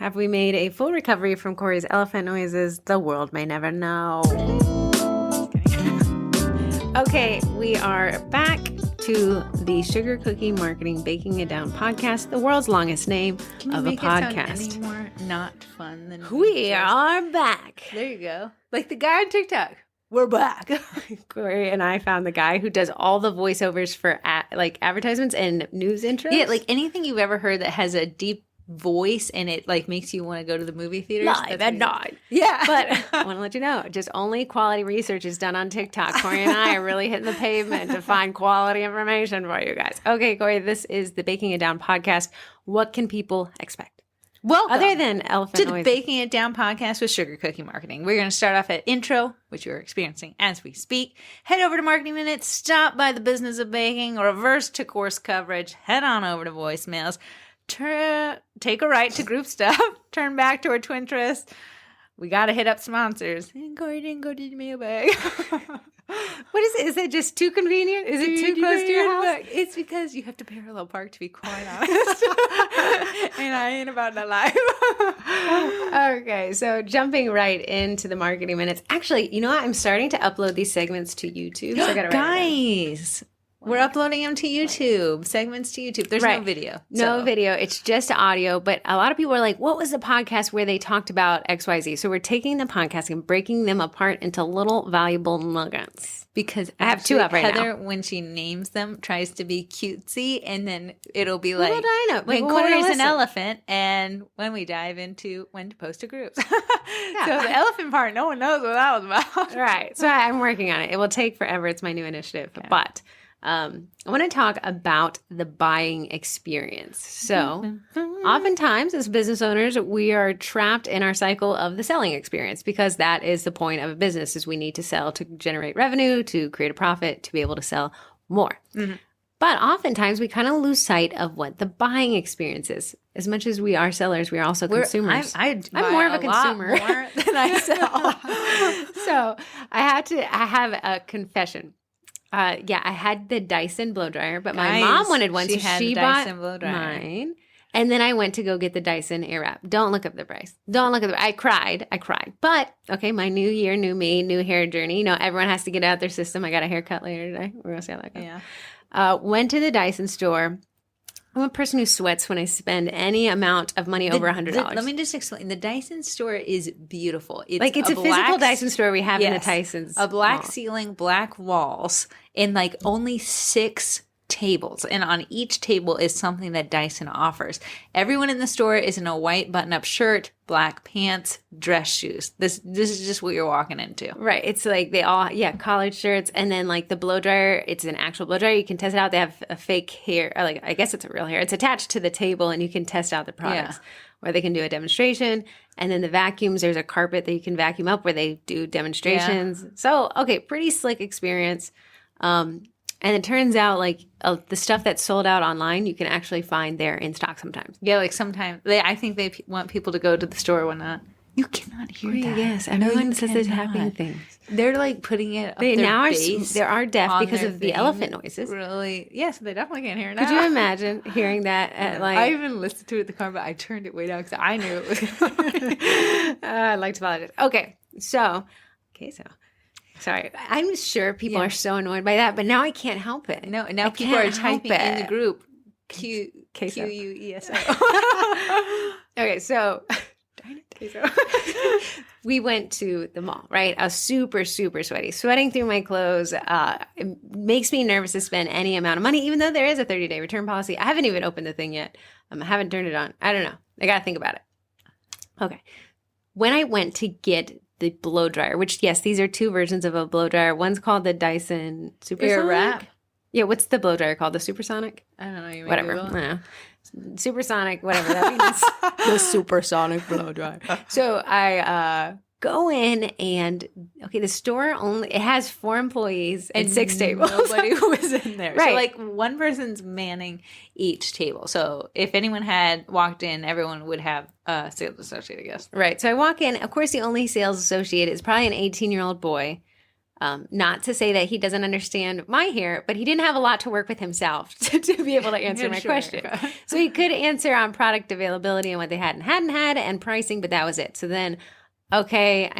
Have we made a full recovery from Corey's elephant noises? The world may never know. Okay, we are back to the Sugar Cookie Marketing Baking It Down podcast, the world's longest name of a podcast. It sound any more not fun than we are back. There you go. Like the guy on TikTok. We're back. Corey and I found the guy who does all the voiceovers for like advertisements and news intros. Yeah, like anything you've ever heard that has a deep voice and it like makes you want to go to the movie theaters. Live at 9. Yeah. But I want to let you know, just only quality research is done on TikTok. Corey and I are really hitting the pavement to find quality information for you guys. Okay, Corey, this is the Baking It Down podcast. What can people expect? Welcome other than elephant to the noise. Baking It Down podcast with Sugar Cookie Marketing. We're going to start off at intro, which you're experiencing as we speak. Head over to Marketing Minutes, stop by the business of baking, reverse to course coverage, head on over to voicemails, take a right to group stuff, turn back to our Twinterest. We got to hit up sponsors. And Corey didn't go to the mailbag. What is it? Is it just too convenient? Is it too close to your house? It's because you have to parallel park, to be quite honest. And I ain't about that life. Okay, so jumping right into the Marketing Minutes. Actually, you know what? I'm starting to upload these segments to YouTube. So I gotta Guys, we're uploading them to YouTube, segments to YouTube. There's no video. No video. It's just audio. But a lot of people are like, what was the podcast where they talked about XYZ? So we're taking the podcast and breaking them apart into little valuable nuggets. Because I have 2 up right Heather, now. when she names them, tries to be cutesy, and then it'll be like, Little Dino. when People wanna Corey's an listen. elephant, and when we dive into when to post to groups. Yeah. So the elephant part, no one knows what that was about. Right. So I'm working on it. It will take forever. It's my new initiative. Okay. But I want to talk about the buying experience. So oftentimes as business owners, we are trapped in our cycle of the selling experience because that is the point of a business is we need to sell to generate revenue, to create a profit, to be able to sell more. Mm-hmm. But oftentimes we kind of lose sight of what the buying experience is. As much as we are sellers, we are also consumers. I'm more of a consumer more than I sell. So I have a confession. I had the Dyson blow dryer, but my Guys, mom wanted one, she so had she the bought Dyson blow dryer. mine. And then I went to go get the Dyson Airwrap. Don't look up the price. Don't look at the. I cried. But okay, my new year, new me, new hair journey. You know, everyone has to get out their system. I got a haircut later today. We're gonna see how that goes. Yeah. Went to the Dyson store. I'm a person who sweats when I spend any amount of money over $100. Let me just explain. The Dyson store is beautiful. It's a physical Dyson store we have in the Tysons. A black mall. ceiling, black walls, and like only 6 tables. And on each table is something that Dyson offers. Everyone in the store is in a white button-up shirt, black pants, dress shoes. This is just what you're walking into. Right. It's like they all, collared shirts. And then like the blow dryer, it's an actual blow dryer. You can test it out. They have a fake hair, or like, I guess it's a real hair. It's attached to the table and you can test out the products. Where they can do a demonstration. And then the vacuums, there's a carpet that you can vacuum up where they do demonstrations. Yeah. So, okay, pretty slick experience. And it turns out like the stuff that's sold out online, you can actually find there in stock sometimes. Yeah, like sometimes I think they want people to go to the store when you cannot hear that. Yes, I know everyone you says they're tapping cannot. things. They're like putting it up They their now base they are deaf on because their of the thing. elephant noises. Really? Yes, they definitely can't hear now. Could you imagine hearing that at like? I even listened to it in the car, but I turned it way down because I knew it was. I'd like to apologize. Okay, so. Sorry, I'm sure people are so annoyed by that, but now I can't help it. No, now I people are can't help typing in it. the group Queso. QUESO. Okay, so we went to the mall, right? I was super, super sweaty, sweating through my clothes. It makes me nervous to spend any amount of money, even though there is a 30-day return policy. I haven't even opened the thing yet. I haven't turned it on. I don't know. I got to think about it. Okay. When I went to get the blow dryer, which, yes, these are 2 versions of a blow dryer. One's called the Dyson Supersonic. Airwrap? Yeah, what's the blow dryer called? The Supersonic? I don't know. You Whatever. I don't know. Supersonic, whatever that means. The supersonic blow dryer. So I go in and, the store it has 4 employees and 6 tables. Nobody was in there. Right. So like one person's manning each table. So if anyone had walked in, everyone would have a sales associate, I guess. Right. So I walk in. Of course, the only sales associate is probably an 18-year-old boy. Not to say that he doesn't understand my hair, but he didn't have a lot to work with himself to be able to answer my question. So he could answer on product availability and what they had and hadn't had and pricing, but that was it. So then, okay,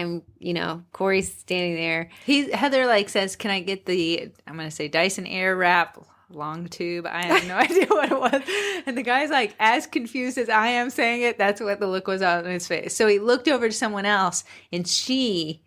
Corey's standing there. Heather like says, can I get I'm going to say Dyson Airwrap long tube. I have no idea what it was. And the guy's like as confused as I am saying it. That's what the look was on his face. So he looked over to someone else and she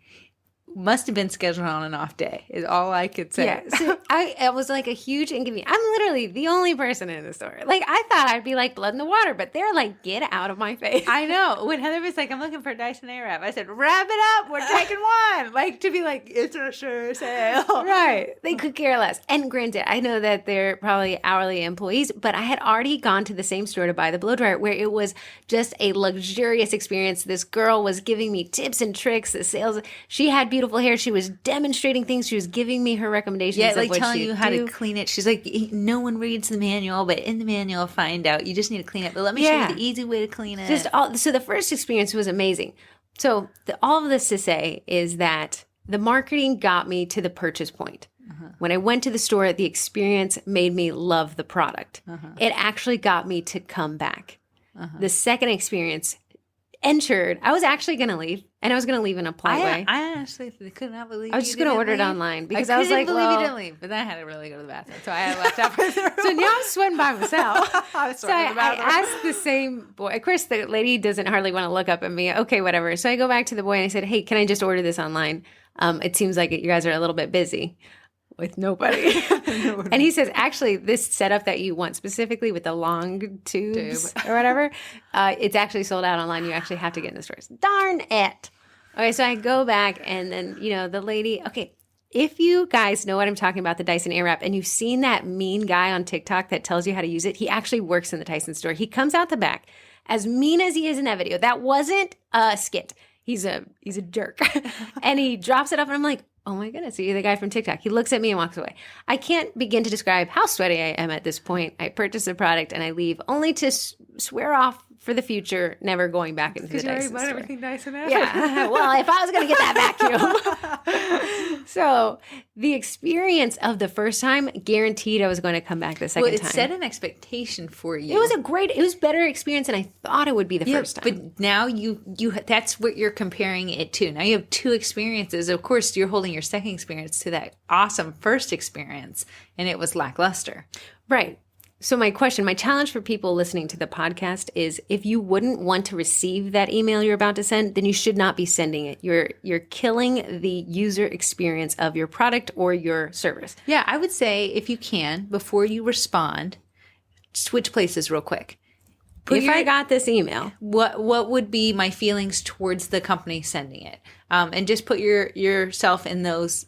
must have been scheduled on an off day is all I could say. Yeah, so it was like a huge inconvenience. I'm literally the only person in the store. Like, I thought I'd be like blood in the water, but they're like, get out of my face. I know. When Heather was like, I'm looking for a Dyson Airwrap, I said, wrap it up. We're taking one. Like, to be like, it's a sure sale. Right. They could care less. And granted, I know that they're probably hourly employees, but I had already gone to the same store to buy the blow dryer where it was just a luxurious experience. This girl was giving me tips and tricks. The sales, she had beautiful hair. She was demonstrating things. She was giving me her recommendations. Yeah, of like what telling she'd you how do. to clean it. She's like, no one reads the manual, but in the manual, find out. You just need to clean it. But let me show you the easy way to clean it. So the first experience was amazing. So all of this to say is that the marketing got me to the purchase point. When I went to the store, the experience made me love the product. It actually got me to come back. The second experience ensured I was actually going to leave, and I was going to leave in a polite way. I honestly could not believe I was just going to order it online because I was like, believe well, you didn't leave, but then I had to really go to the bathroom, so I had left out. So now I'm sweating by myself. I was So I asked the same boy. Of course, the lady doesn't hardly want to look up at me. Okay, whatever. So I go back to the boy and I said, hey, can I just order this online? It seems like you guys are a little bit busy with nobody. And he says, actually, this setup that you want specifically with the long tubes or whatever, it's actually sold out online. You actually have to get in the stores. Darn it. Okay, so I go back and then, the lady, okay, if you guys know what I'm talking about, the Dyson Airwrap, and you've seen that mean guy on TikTok that tells you how to use it, he actually works in the Dyson store. He comes out the back, as mean as he is in that video. That wasn't a skit. He's a jerk. And he drops it up and I'm like, oh my goodness, you're the guy from TikTok. He looks at me and walks away. I can't begin to describe how sweaty I am at this point. I purchase a product and I leave only to swear off for the future, never going back into the Dyson store. everything Dyson has. Yeah. Well, if I was going to get that vacuum. So the experience of the first time guaranteed I was going to come back the second time. It set an expectation for you. It was better experience than I thought it would be the first time. But now you that's what you're comparing it to. Now you have two experiences. Of course, you're holding your second experience to that awesome first experience, and it was lackluster. Right. So my challenge for people listening to the podcast is if you wouldn't want to receive that email you're about to send, then you should not be sending it. You're killing the user experience of your product or your service. Yeah, I would say if you can, before you respond, switch places real quick. I got this email, what would be my feelings towards the company sending it? And just put yourself in the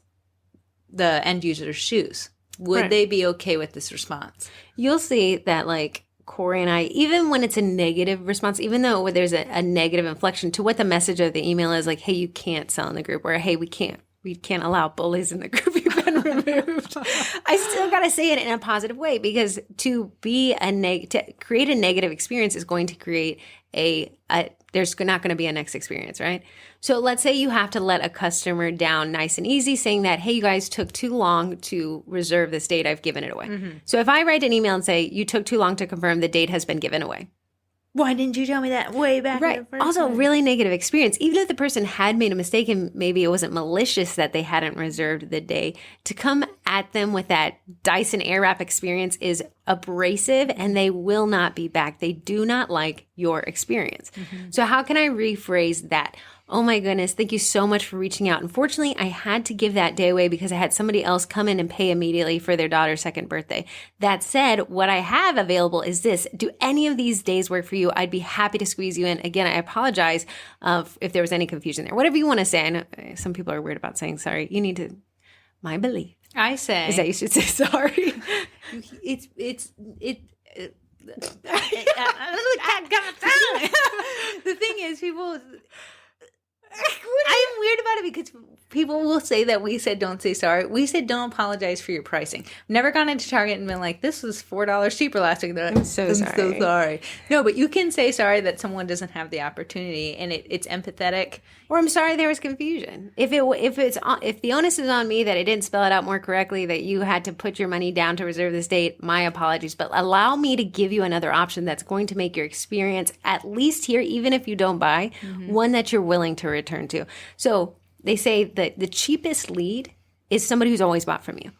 end user's shoes. Would they be okay with this response? You'll see that like Corey and I, even when it's a negative response, even though there's a negative inflection to what the message of the email is, like, hey, you can't sell in the group, or hey, we can't allow bullies in the group. You've been removed. I still got to say it in a positive way because to create a negative experience is going to create there's not going to be a next experience, right? So let's say you have to let a customer down nice and easy saying that, hey, you guys took too long to reserve this date. I've given it away. Mm-hmm. So if I write an email and say, you took too long to confirm, the date has been given away. Why didn't you tell me that way back? Right. Also, really negative experience. Even if the person had made a mistake and maybe it wasn't malicious that they hadn't reserved the day, to come at them with that Dyson Airwrap experience is abrasive and they will not be back. They do not like your experience. Mm-hmm. So how can I rephrase that? Oh my goodness, thank you so much for reaching out. Unfortunately, I had to give that day away because I had somebody else come in and pay immediately for their daughter's second birthday. That said, what I have available is this. Do any of these days work for you? I'd be happy to squeeze you in. Again, I apologize if there was any confusion there. Whatever you want to say. I know some people are weird about saying sorry. You need to, my belief. I say. Is that you should say sorry. The thing is, people... I'm weird about it because people will say that we said don't say sorry. We said don't apologize for your pricing. Never gone into Target and been like, this was $4 cheaper last week. I'm so sorry. No, but you can say sorry that someone doesn't have the opportunity, and it's empathetic. Or I'm sorry there was confusion. If the onus is on me that I didn't spell it out more correctly, that you had to put your money down to reserve this date, my apologies. But allow me to give you another option that's going to make your experience, at least here, even if you don't buy, one that you're willing to return to. So they say that the cheapest lead is somebody who's always bought from you.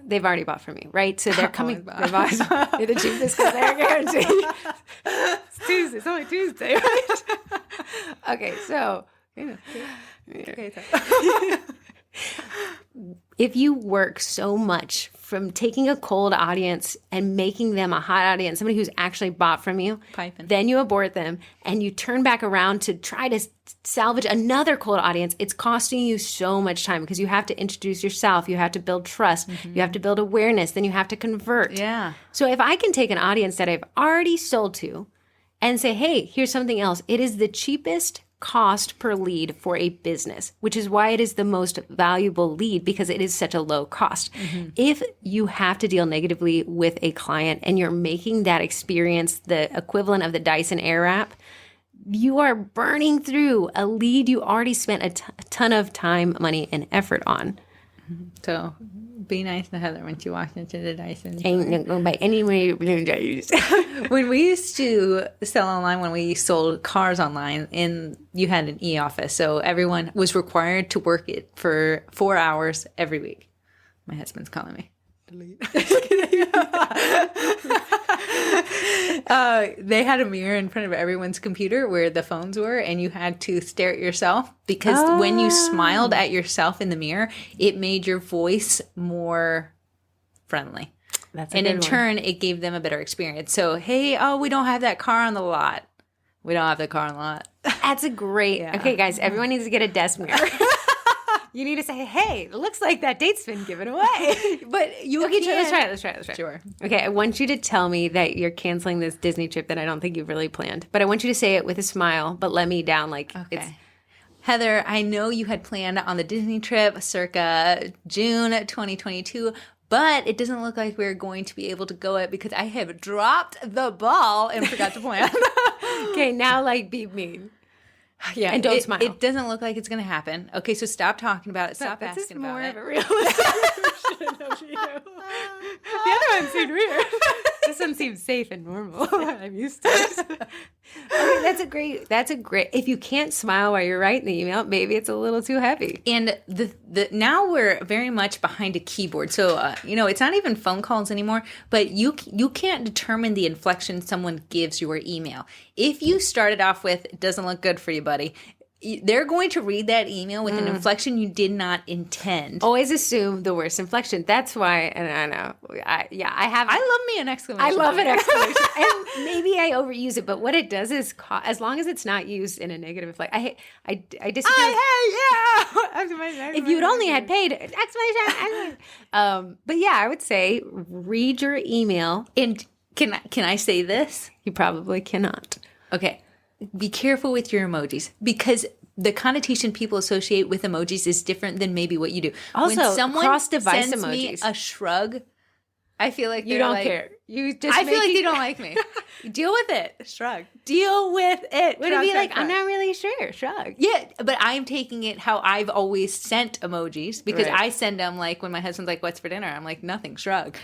They've already bought from you, right? So they're coming. They're the cheapest because they're guaranteed. It's Tuesday. It's only Tuesday, right? Okay, so if you work so much from taking a cold audience and making them a hot audience, somebody who's actually bought from you, then you abort them and you turn back around to try to salvage another cold audience, it's costing you so much time because you have to introduce yourself, you have to build trust, you have to build awareness, then you have to convert. Yeah. So if I can take an audience that I've already sold to and say, hey, here's something else, it is the cheapest cost per lead for a business, which is why it is the most valuable lead because it is such a low cost. If you have to deal negatively with a client and you're making that experience the equivalent of the Dyson Airwrap, you are burning through a lead you already spent a ton of time, money, and effort on. So be nice to Heather when she walks into the Dyson. Ain't not going by any way. When we used to sell online, when we sold cars online, and you had an e-office, so everyone was required to work it for 4 hours every week. My husband's calling me. They had a mirror in front of everyone's computer where the phones were, and you had to stare at yourself because when you smiled at yourself in the mirror, it made your voice more friendly. And in turn, it gave them a better experience. So, hey, we don't have that car on the lot. We don't have the car on the lot. That's a great... Yeah. Okay, guys, everyone needs to get a desk mirror. You need to say, hey, it looks like that date's been given away. But you okay, let's try it. Sure. Okay, I want you to tell me that you're canceling this Disney trip that I don't think you've really planned. But I want you to say it with a smile, but let me down like it's... Heather, I know you had planned on the Disney trip circa June 2022, but it doesn't look like we're going to be able to go it because I have dropped the ball and forgot to plan. Okay, now be mean. Yeah, and don't smile. It doesn't look like it's going to happen. Okay, so stop talking about it. Stop asking about it. This is more of a realistic version of you. The other one seemed weird. This one seems safe and normal. I'm used to it. Okay, that's a great. If you can't smile while you're writing the email, maybe it's a little too heavy. And the now we're very much behind a keyboard, so it's not even phone calls anymore. But you can't determine the inflection someone gives your email. If you started off with "It doesn't look good for you, buddy," they're going to read that email with an inflection you did not intend. Always assume the worst inflection. That's why, and I know, I love me an exclamation. I love an exclamation. And maybe I overuse it, but what it does is, as long as it's not used in a negative inflection, I disagree. If you'd only had paid exclamation. But yeah, I would say read your email. And can I say this? You probably cannot. Okay. Be careful with your emojis because the connotation people associate with emojis is different than maybe what you do. Also, when someone cross-device sends emojis. Me a shrug, I feel like you don't care. I feel like they don't like me. Deal with it. Shrug. Deal with it. Would it be like, I'm not really sure. Shrug. Yeah, but I'm taking it how I've always sent emojis because I send them when my husband's like, "What's for dinner?" I'm like, "Nothing." Shrug.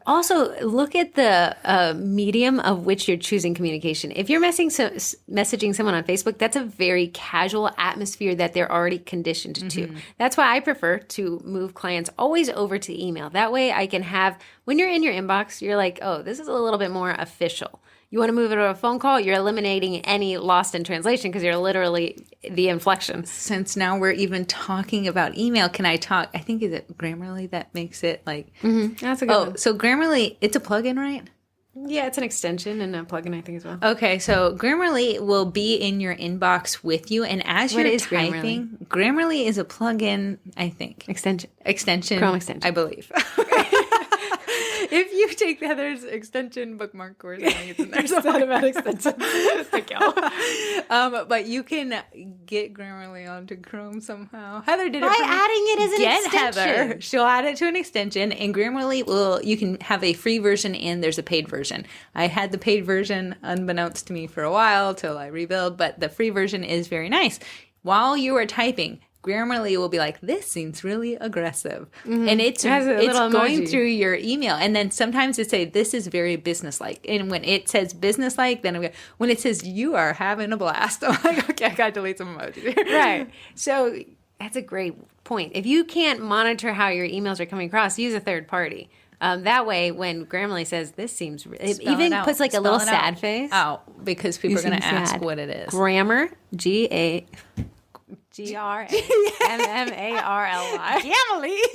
Also, look at the medium of which you're choosing communication. If you're messaging someone on Facebook, that's a very casual atmosphere that they're already conditioned to. That's why I prefer to move clients always over to email. That way I can have, when you're in your inbox, you're like, oh, this is a little bit more official. You want to move it to a phone call, you're eliminating any lost in translation because you're literally the inflection. Since now we're even talking about email, can I talk? I think is it Grammarly that makes it like... That's a good one. So Grammarly, it's a plugin, right? Yeah, it's an extension and a plugin, I think, as well. Okay, so Grammarly will be in your inbox with you, and as you're typing, Grammarly is a plugin, I think. Extension. Chrome extension. I believe. If you take Heather's extension bookmark course, I think it's in there. It's not about extensions. Thank you. But you can get Grammarly onto Chrome somehow. Heather did it By for me. adding it as an Get extension. Heather. She'll add it to an extension, and Grammarly you can have a free version and there's a paid version. I had the paid version unbeknownst to me for a while till I rebuild, but the free version is very nice. While you are typing, Grammarly will be like, this seems really aggressive. And it's It has a little going emoji. through your email. And then sometimes it say, this is very businesslike. And when it says businesslike, then when it says, you are having a blast, I'm like, okay, I got to delete some emojis. Right. So that's a great point. If you can't monitor how your emails are coming across, use a third party. That way, when Grammarly says, this seems, it Spell even it out. puts like a Spell little it out. sad face. Oh, because people are going to seem ask sad. what it is. Grammar, Grammarly.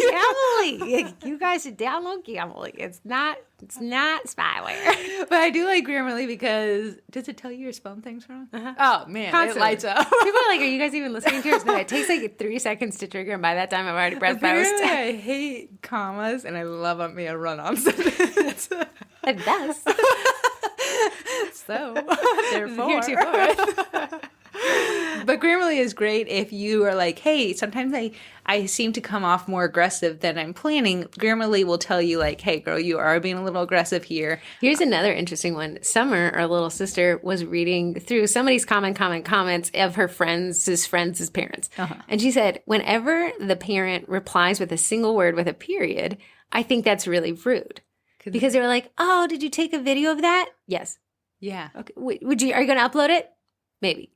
Grammarly. You guys should download Grammarly. It's not spyware. But I do like Grammarly because does it tell you you're spelling things wrong? Oh, man. Constantly. It lights up. People are like, are you guys even listening to us? No, it takes like 3 seconds to trigger, and by that time I've already pressed post. Apparently, I hate commas and I love me a run-on sentence. It does. So, therefore. Heretofore. But Grammarly is great if you are like, hey, sometimes I seem to come off more aggressive than I'm planning. Grammarly will tell you like, hey, girl, you are being a little aggressive here. Here's another interesting one. Summer, our little sister, was reading through somebody's comments of her friends' parents. And she said, whenever the parent replies with a single word with a period, I think that's really rude. Because they were like, oh, did you take a video of that? Yes. Yeah. Okay. Are you going to upload it? Maybe.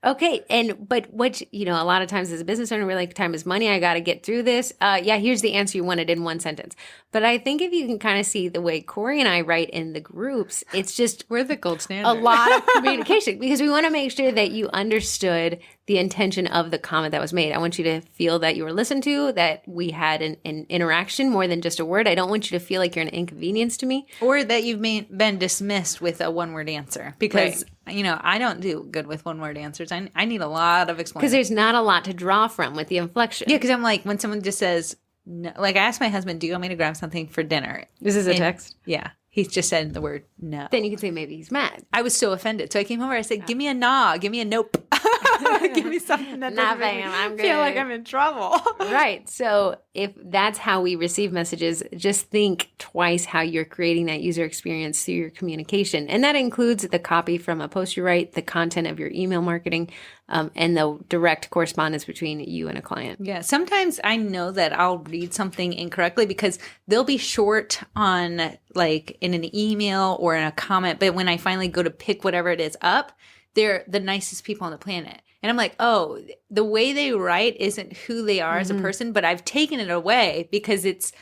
Okay. But a lot of times as a business owner, we're like, time is money. I got to get through this. Yeah, here's the answer you wanted in one sentence. But I think if you can kind of see the way Corey and I write in the groups, it's just We're the gold standard. a lot of communication because we want to make sure that you understood the intention of the comment that was made. I want you to feel that you were listened to, that we had an interaction more than just a word. I don't want you to feel like you're an inconvenience to me. Or that you've been dismissed with a one-word answer. Because, I don't do good with one-word answers. I need a lot of Because explanation. there's not a lot to draw from with the inflection. Yeah, because I'm like, when someone just says, no, like I asked my husband, do you want me to grab something for dinner? This is a And- text. Yeah. He's just said the word no. Then you can say maybe he's mad. I was so offended. So I came over. I said, give me a nah. Give me a nope. Give me something that doesn't make me Nothing. I'm feel like good. I'm in trouble. Right. So if that's how we receive messages, just think twice how you're creating that user experience through your communication. And that includes the copy from a post you write, the content of your email marketing, and the direct correspondence between you and a client. Yeah. Sometimes I know that I'll read something incorrectly because they'll be short on like in an email or in a comment. But when I finally go to pick whatever it is up, they're the nicest people on the planet. And I'm like, oh, the way they write isn't who they are as a person, but I've taken it away because it's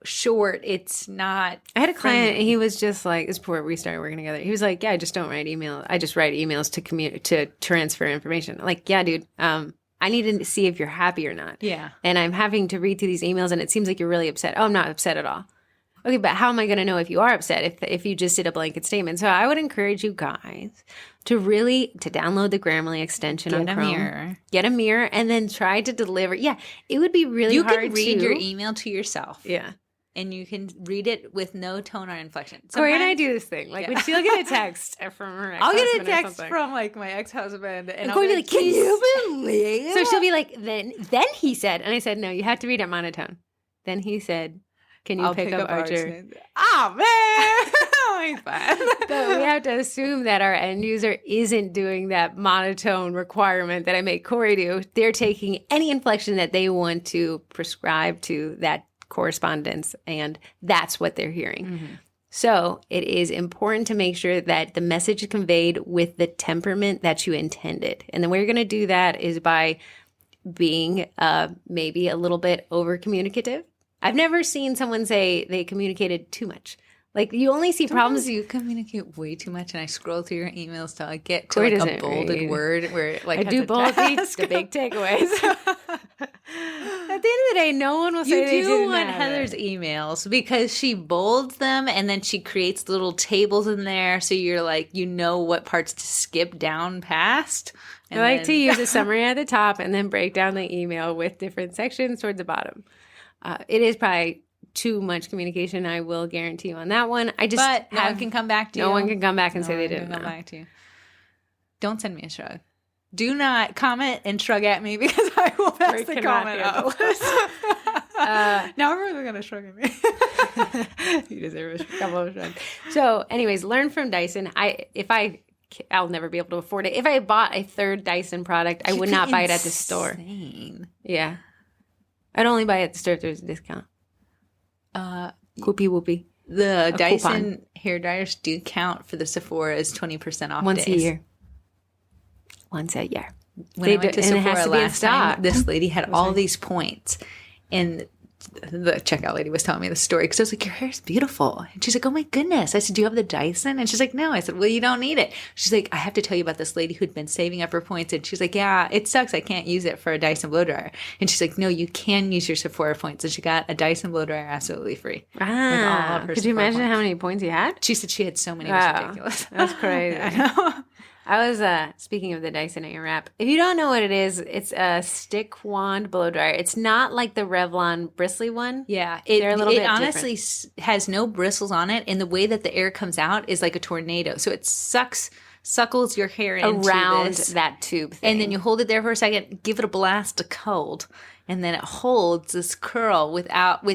short. It's not. I had a client, friendly. and he was just like, this is before we started working together. He was like, yeah, I just don't write email. I just write emails to transfer information. I'm like, yeah, dude, I need to see if you're happy or not. Yeah. And I'm having to read through these emails, and it seems like you're really upset. Oh, I'm not upset at all. Okay, but how am I going to know if you are upset if you just did a blanket statement? So I would encourage you guys to download the Grammarly extension on Get a Chrome. mirror. Get a mirror, and then try to deliver. Yeah, it would be really You hard can read to your email to yourself. Yeah. And you can read it with no tone or inflection. Corey and I Sometimes- do this thing. Like when Yeah. she'll get a text from her I'll get a ex-husband or text something. from like my ex-husband, and I'll Corey be will be like, "Can "Please." you believe?" So she'll be like, "Then he said," and I said, "No, you have to read it monotone." Then he said, "Can you I'll pick up Archer?" Oh man, he's fine. But we have to assume that our end user isn't doing that monotone requirement that I make Corey do. They're taking any inflection that they want to prescribe to that correspondence, and that's what they're hearing. So it is important to make sure that the message is conveyed with the temperament that you intended. And the way you're going to do that is by being maybe a little bit over communicative. I've never seen someone say they communicated too much. Like you only see problems. Problems you communicate way too much, and I scroll through your emails till I get to Corey like a doesn't bolded read. word where it, like I has do a bold task. the big takeaways. At the end of the day, no one will say You they do didn't want have Heather's it. emails because she bolds them and then she creates little tables in there, so you're like you know what parts to skip down past. I like to use a summary at the top and then break down the email with different sections towards the bottom. It is probably too much communication. I will guarantee you on that one. I just but no have, one can come back to you. no one can come back and say No they one can didn't come know. back to you. Don't send me a shrug. Do not comment and shrug at me because I will pass the comment up. Now everyone's going to shrug at me. You deserve a couple of shrugs. So, anyways, learn from Dyson. I'll never be able to afford it. If I bought a third Dyson product, I would not buy it at the store. Insane. Yeah. I'd only buy it at the store if there's a discount. Whoopie whoopie. The Dyson coupon. hair dryers do count for the Sephora as 20% off Once days. a year. Once a year. When I went to and it has Sephora to be in last time, stock. this lady had all these points, and the checkout lady was telling me the story because I was like, "Your hair's beautiful," and she's like, "Oh my goodness!" I said, "Do you have the Dyson?" And she's like, "No." I said, "Well, you don't need it." She's like, "I have to tell you about this lady who'd been saving up her points," and she's like, "Yeah, it sucks. I can't use it for a Dyson blow dryer." And she's like, "No, you can use your Sephora points," and she got a Dyson blow dryer absolutely free. All of her Could you Sephora imagine points. how many points you had? She said she had so many. It was Wow. ridiculous. That's crazy. I know. I was speaking of the Dyson Airwrap. If you don't know what it is, it's a stick wand blow dryer. It's not like the Revlon bristly one. Yeah, They're a little it bit honestly has no bristles on it, and the way that the air comes out is like a tornado. So it suckles your hair into Around this, that tube thing. and then you hold it there for a second, give it a blast of cold, and then it holds this curl with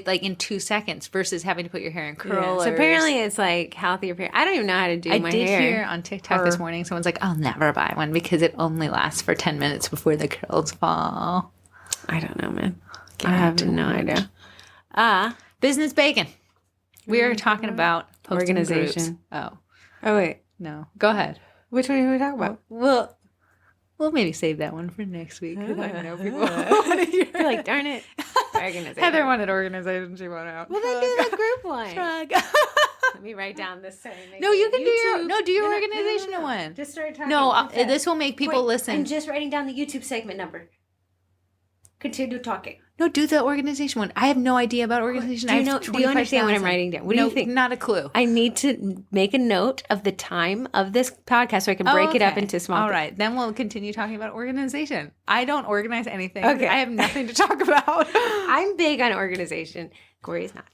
in 2 seconds versus having to put your hair in curlers. So apparently it's like healthier hair. I don't even know how to do I my did hair. hear on TikTok this morning, someone's like, "I'll never buy one because it only lasts for 10 minutes before the curls fall." I don't know, man. I have no idea. Business bacon. We are talking about posting Organization. groups. Oh, wait. No. Go ahead. Which one are we talking about? We'll maybe save that one for next week because I know people want to hear. You're like, darn it. Organization. Heather wanted organization. She went out. Well, then do the group one. Shrug. Let me write down this. No, you can do your organizational one. Just start talking. No, this will make people listen. I'm just writing down the YouTube segment number. Continue talking. No, do the organization one. I have no idea about organization. Do you understand what I'm writing down? What do you think? Not a clue. I need to make a note of the time of this podcast so I can break it up into small All things. right, then we'll continue talking about organization. I don't organize anything. Okay. I have nothing to talk about. I'm big on organization. Corey's not.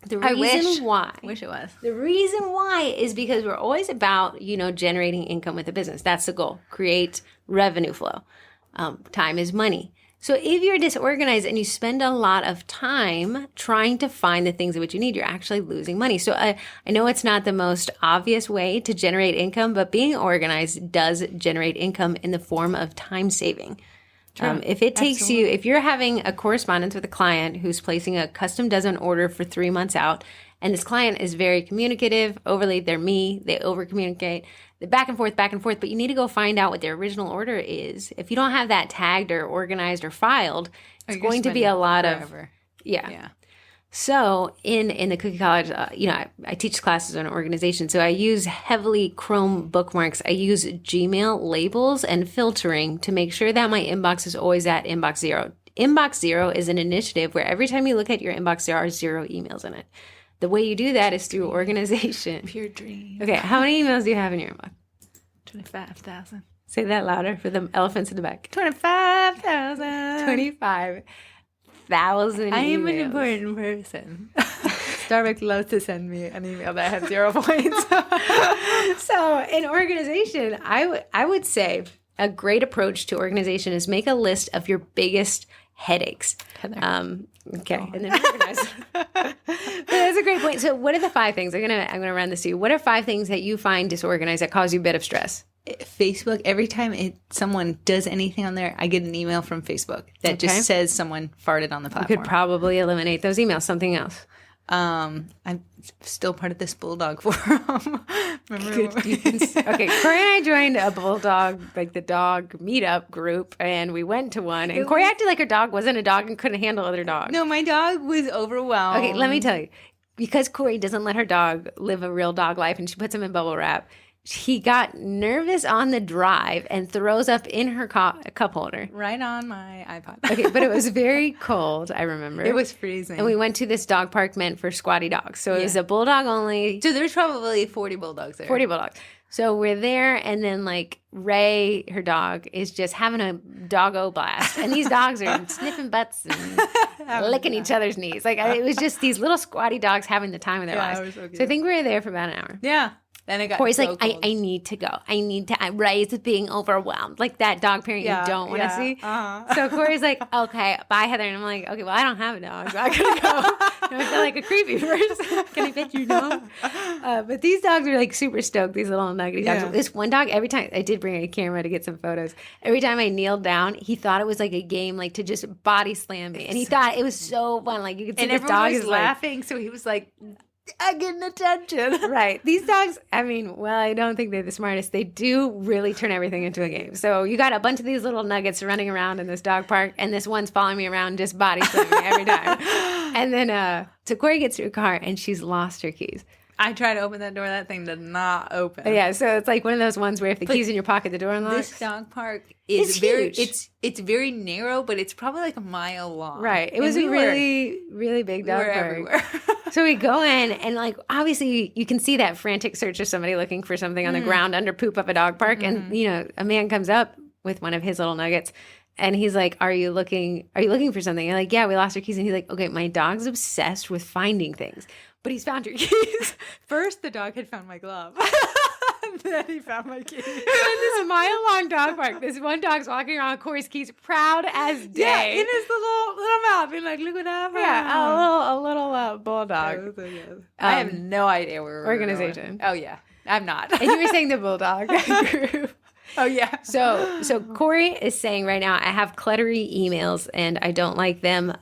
The I reason why. Wish it was. The reason why is because we're always about, generating income with a business. That's the goal. Create revenue flow. Time is money. So if you're disorganized and you spend a lot of time trying to find the things of which you need, you're actually losing money. So I know it's not the most obvious way to generate income, but being organized does generate income in the form of time saving. If it takes you, if you're having a correspondence with a client who's placing a custom dozen order for 3 months out, and this client is very communicative, they over communicate, back and forth, but you need to go find out what their original order is. If you don't have that tagged or organized or filed, it's going to be a lot of, yeah. So in the Cookie College, I teach classes on organization. So I use heavily Chrome bookmarks. I use Gmail labels and filtering to make sure that my inbox is always at inbox zero. Inbox zero is an initiative where every time you look at your inbox, there are 0 emails in it. The way you do that is through organization. Pure dream. Okay, how many emails do you have in your inbox? 25,000. Say that louder for the elephants in the back. 25,000. 25,000 I am an emails. important person. Starbucks loves to send me an email that has 0 points. So in organization, I would say a great approach to organization is make a list of your biggest headaches. Heather. Okay, and then organize. But that's a great point. So what are the 5 things? I'm gonna run this to you. What are 5 things that you find disorganized that cause you a bit of stress? Facebook, every time someone does anything on there, I get an email from Facebook that just says someone farted on the You platform. could probably eliminate those emails. Something else. I'm still part of this Bulldog forum. Remember? Okay, Corey and I joined a bulldog, like the dog meetup group, and we went to one. And Corey acted like her dog wasn't a dog and couldn't handle other dogs. No, my dog was overwhelmed. Okay, let me tell you. Because Corey doesn't let her dog live a real dog life and she puts him in bubble wrap, he got nervous on the drive and throws up in her cup holder. Right on my iPod. Okay, but it was very cold, I remember. It was freezing. And we went to this dog park meant for squatty dogs. So it was a bulldog only. So there's probably 40 bulldogs there. 40 bulldogs. So we're there, and then like Ray, her dog, is just having a doggo blast. And these dogs are sniffing butts and licking each other's knees. Like it was just these little squatty dogs having the time of their lives. it was so cute. So I think we were there for about an hour. Yeah. Then it got Corey's so like, cold. I need to go. I'm Ray is being overwhelmed. Like that dog parent you don't want to see. So Corey's like, okay, bye, Heather. And I'm like, okay, well, I don't have a dog, so I gotta go. And I feel like a creepy person. Can I pet your dog? But these dogs are like super stoked, these little nuggety dogs. Yeah. This one dog, every time, I did bring a camera to get some photos. Every time I kneeled down, he thought it was like a game, like to just body slam me. And he thought it was so fun. Like you could see And this everyone dog was is like, laughing, so he was like, I'm getting attention. right. These dogs, I mean, well, I don't think they're the smartest. They do really turn everything into a game. So you got a bunch of these little nuggets running around in this dog park, and this one's following me around, just body slamming me every time. And then, so Corey gets to her car, and she's lost her keys. I tried to open that door. That thing did not open. Yeah, so it's like one of those ones where if the key's in your pocket, the door unlocks. This dog park is It's very huge. it's very narrow, but it's probably like a mile long. Right. It And was we a really, really big we dog were park. everywhere. So we go in, and like obviously you can see that frantic search of somebody looking for something on the ground under poop of a dog park, and you know a man comes up with one of his little nuggets, and he's like, "Are you looking for something?" And I'm like, "Yeah, we lost our keys." And he's like, "Okay, my dog's obsessed with finding things, but he's found your keys." First, the dog had found my glove. Then he found my keys. In this mile-long dog park, this one dog's walking around with Corey's keys, proud as day. Yeah, in his little mouth, being like, "Look what I found." Yeah, a little bulldog I have no idea where we're organization. going. Oh yeah, I'm not. And you were saying the bulldog group. Oh yeah. So Corey is saying right now, I have cluttery emails and I don't like them.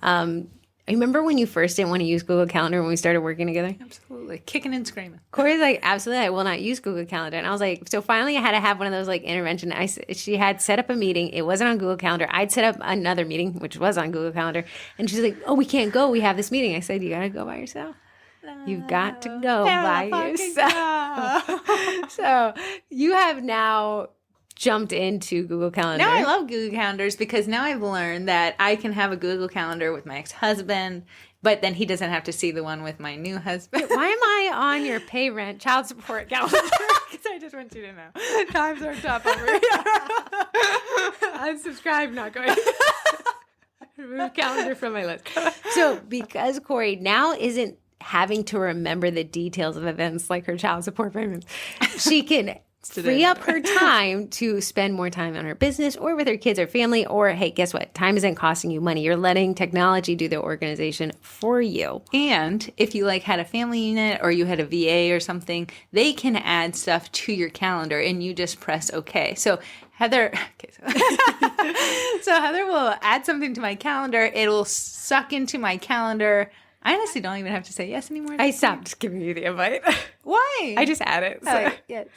I remember when you first didn't want to use Google Calendar when we started working together? Absolutely, kicking and screaming. Corey's like, absolutely, I will not use Google Calendar. And I was like, so finally I had to have one of those like intervention. She had set up a meeting. It wasn't on Google Calendar. I'd set up another meeting, which was on Google Calendar. And she's like, oh, we can't go. We have this meeting. I said, you got to go by yourself. You've got to go by yourself. So you have now jumped into Google Calendar. Now I love Google Calendars because now I've learned that I can have a Google Calendar with my ex-husband, but then he doesn't have to see the one with my new husband. Why am I on your pay rent child support calendar? Because I just want you to know. Times are tough over here. Unsubscribe, not going. Remove calendar from my list. So because Corey now isn't having to remember the details of events like her child support payments, she can free up her time to spend more time on her business or with her kids or family. Or, hey, guess what? Time isn't costing you money. You're letting technology do the organization for you. And if you like had a family unit or you had a VA or something, they can add stuff to your calendar and you just press OK. So Heather, so Heather will add something to my calendar. It'll suck into my calendar. I honestly don't even have to say yes anymore. I stopped giving you the invite. Why? I just add it. So.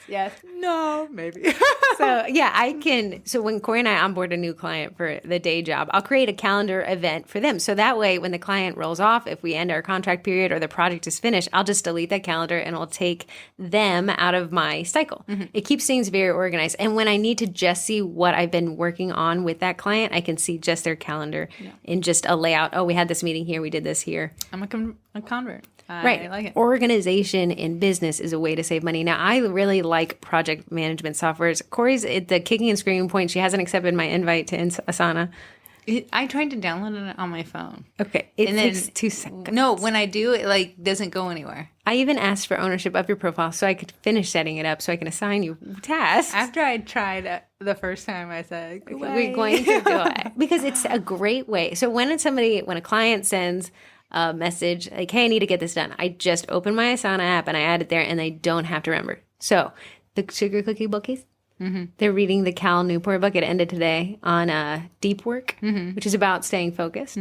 Yes. No, maybe. So yeah, I can. So when Corey and I onboard a new client for the day job, I'll create a calendar event for them. So that way, when the client rolls off, if we end our contract period or the project is finished, I'll just delete that calendar and it'll take them out of my cycle. Mm-hmm. It keeps things very organized. And when I need to just see what I've been working on with that client, I can see just their calendar in just a layout. Oh, we had this meeting here. We did this here. I'm a convert. Right. I like it. Organization in business is a way to save money. Now, I really like project management softwares. Corey's at the kicking and screaming point. She hasn't accepted my invite to Asana. I tried to download it on my phone. Okay. It takes 2 seconds. No, when I do, it like doesn't go anywhere. I even asked for ownership of your profile so I could finish setting it up so I can assign you tasks. After I tried the first time, I said, we're going to do it. Because it's a great way. So when a client sends a message like, hey, I need to get this done, I just open my Asana app and I add it there and they don't have to remember. So the Sugar Cookie Bookies, they're reading the Cal Newport book. It ended today on Deep Work, which is about staying focused.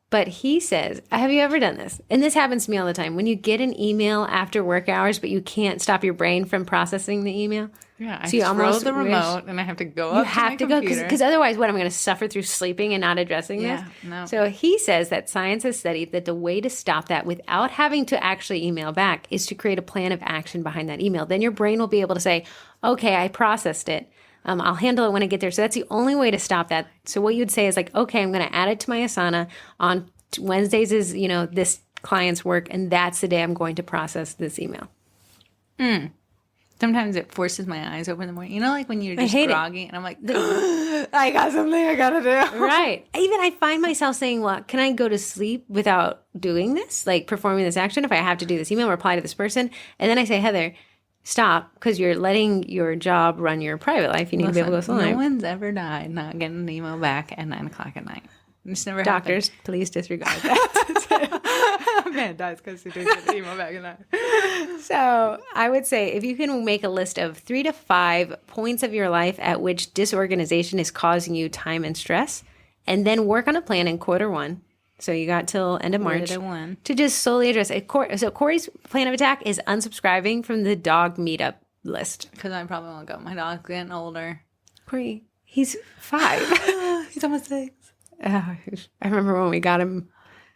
But he says, have you ever done this? And this happens to me all the time. When you get an email after work hours, but you can't stop your brain from processing the email. Yeah, I so you throw almost the remote and I have to go up you have to my go computer. because otherwise what I'm going to suffer through sleeping and not addressing this. No. So he says that science has studied that the way to stop that without having to actually email back is to create a plan of action behind that email. Then your brain will be able to say, okay, I processed it. I'll handle it when I get there. So that's the only way to stop that. So what you'd say is like, okay, I'm going to add it to my Asana on Wednesdays is, this client's work. And that's the day I'm going to process this email. Sometimes it forces my eyes open in the morning. Like when you're just groggy and I'm like, I got something I got to do. Right. Even I find myself saying, well, can I go to sleep without doing this? Like performing this action if I have to do this email, reply to this person. And then I say, Heather, stop because you're letting your job run your private life. You need to be able to go slow. No one's ever died not getting an email back at 9 o'clock at night. It's never Doctors, please disregard that. Man dies because he didn't get an email back at night. So I would say if you can make a list of 3 to 5 points of your life at which disorganization is causing you time and stress, and then work on a plan in quarter 1. So you got till end of March to just slowly address it. So Corey's plan of attack is unsubscribing from the dog meetup list. Because I probably won't go. My dog's getting older. Corey, he's 5. He's almost 6. I remember when we got him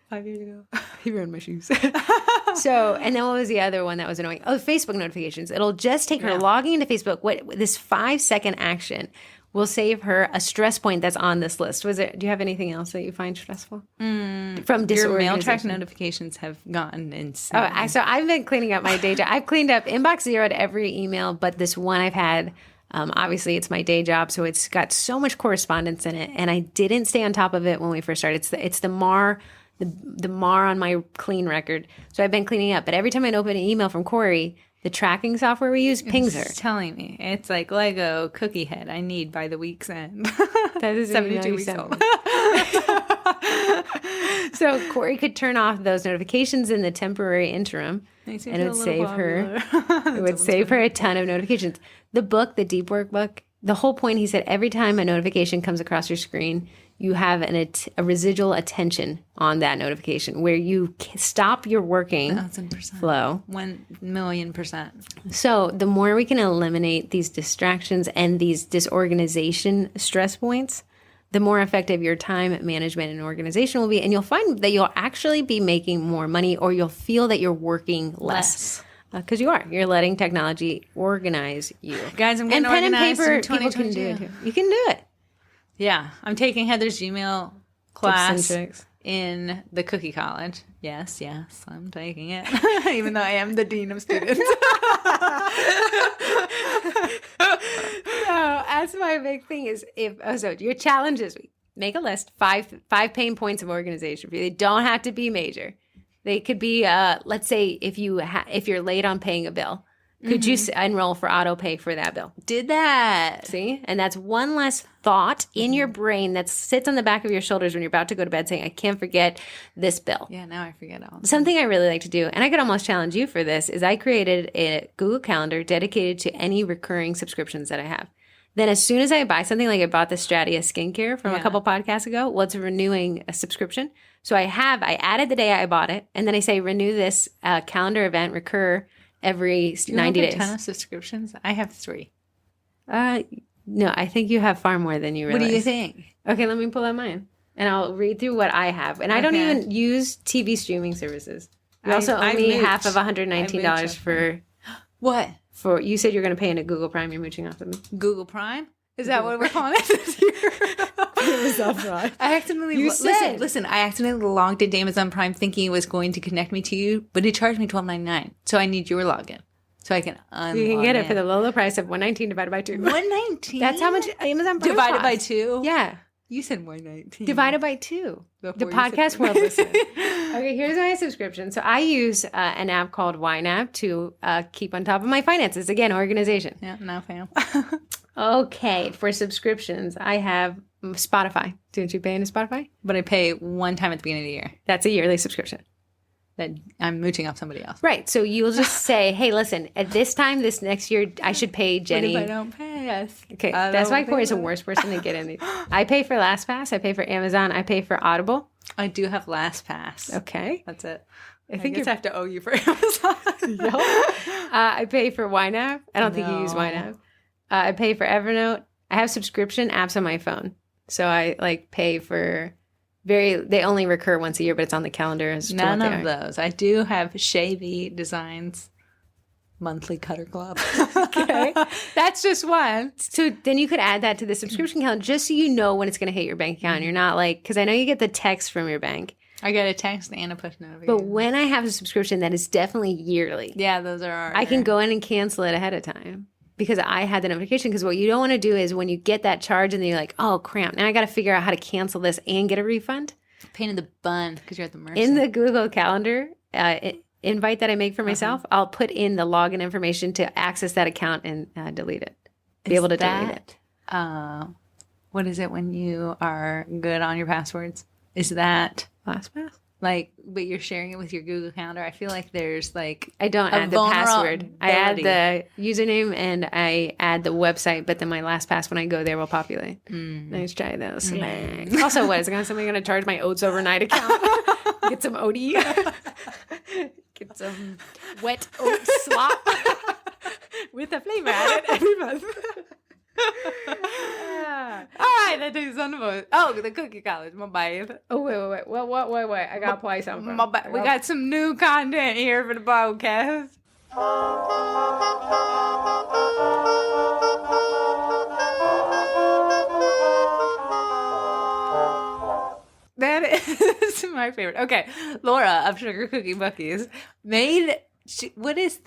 5 years ago. He ruined my shoes. So, and then what was the other one that was annoying? Oh, Facebook notifications. It'll just take her logging into Facebook. This 5-second action will save her a stress point that's on this list. Do you have anything else that you find stressful? From Your mail track notifications have gotten insane. Oh, so I've been cleaning up my day job. I've cleaned up inbox 0 to every email, but this one I've had, obviously it's my day job, so it's got so much correspondence in it, and I didn't stay on top of it when we first started. It's the MAR, the MAR on my clean record. So I've been cleaning up, but every time I open an email from Corey, the tracking software we use pings her. It's telling me. It's like Lego cookie head I need by the week's end. That is 72 weeks old. So Corey could turn off those notifications in the temporary interim, and it would save her. It would save her a ton of notifications. The book, the Deep Work book, the whole point, he said, every time a notification comes across your screen, you have a residual attention on that notification where you stop your working 1,000%. flow. 1,000,000%. So the more we can eliminate these distractions and these disorganization stress points, the more effective your time management and organization will be. And you'll find that you'll actually be making more money, or you'll feel that you're working less. Because you're letting technology organize you. Guys, I'm getting and pen and organized paper, in people can do 2022. it too. You can do it. Yeah, I'm taking Heather's Gmail class Tips and tricks. in the Cookie College. Yes, I'm taking it, even though I am the dean of students. So that's my big thing is so your challenge this week, make a list, five pain points of organization for you. They don't have to be major. They could be, let's say if you're late on paying a bill, could you enroll for auto pay for that bill? Did that. See? And that's one less thought in your brain that sits on the back of your shoulders when you're about to go to bed saying, I can't forget this bill. Yeah, now I forget all. Something I really like to do, and I could almost challenge you for this, is I created a Google Calendar dedicated to any recurring subscriptions that I have. Then as soon as I buy something, like I bought the Stratia skincare from a couple podcasts ago, well, it's renewing a subscription. So I added the day I bought it, and then I say renew this calendar event, recur every 90 days. Do you have a ton of subscriptions? I have 3. No, I think you have far more than you realize. What do you think? Okay, let me pull out mine, and I'll read through what I have. And I don't even use TV streaming services. You also owe me half of $119 for what? For you said you're going to pay into Google Prime. You're mooching off of me. Google Prime? Is that what we're calling it this year? Amazon Prime. I accidentally listen. I accidentally logged into Amazon Prime thinking it was going to connect me to you, but it charged me $12.99. So I need your login so I can unlog. You can get it for the low, low price of $119 divided by 2. $119. That's how much Amazon Prime divided by costs. 2. Yeah, you said $119 divided by 2. The podcast world listen. Okay, here's my subscription. So I use an app called YNAB to keep on top of my finances. Again, organization. Yeah, no fam. Okay, for subscriptions, I have Spotify. Didn't you pay into Spotify? But I pay one time at the beginning of the year. That's a yearly subscription. That I'm mooching off somebody else. Right. So you'll just say, hey, listen, at this time, this next year, I should pay Jenny. What if I don't pay? Yes. Okay, that's why Corey's the worst person to get in these. I pay for LastPass. I pay for Amazon. I pay for Audible. I do have LastPass. Okay. That's it. I think I have to owe you for Amazon. I pay for YNAB. I don't think you use YNAB. I pay for Evernote. I have subscription apps on my phone. So I pay for they only recur once a year, but it's on the calendar as to None what of they are. those. I do have Shavy Designs monthly cutter club. Okay. That's just one. So then you could add that to the subscription calendar just so you know when it's going to hit your bank account. You're not because I know you get the text from your bank. I get a text and a push notification. But when I have a subscription that is definitely yearly, yeah, those are I can go in and cancel it ahead of time because I had the notification. Because what you don't want to do is when you get that charge and then you're like, oh, crap, now I got to figure out how to cancel this and get a refund. pain in the bun because you're at the mercy. In the Google Calendar, invite that I make for myself, I'll put in the login information to access that account and delete it. Be able to delete it. What is it when you are good on your passwords? Is that LastPass? like, but you're sharing it with your Google Calendar? I feel like there's like I don't add the password. I add the username and I add the website, but then my LastPass when I go there will populate. Nice try those. Also, what is somebody going to charge my Oats overnight account? Get some OD. Get some wet oat slop with a flavor added every month. All right, that takes on the vote. Oh, the Cookie College, my bad. Oh, wait. Wait. I got to play something. My bad. We got some new content here for the podcast. That is my favorite. Okay, Laura of Sugar Cookie Buckies made. What is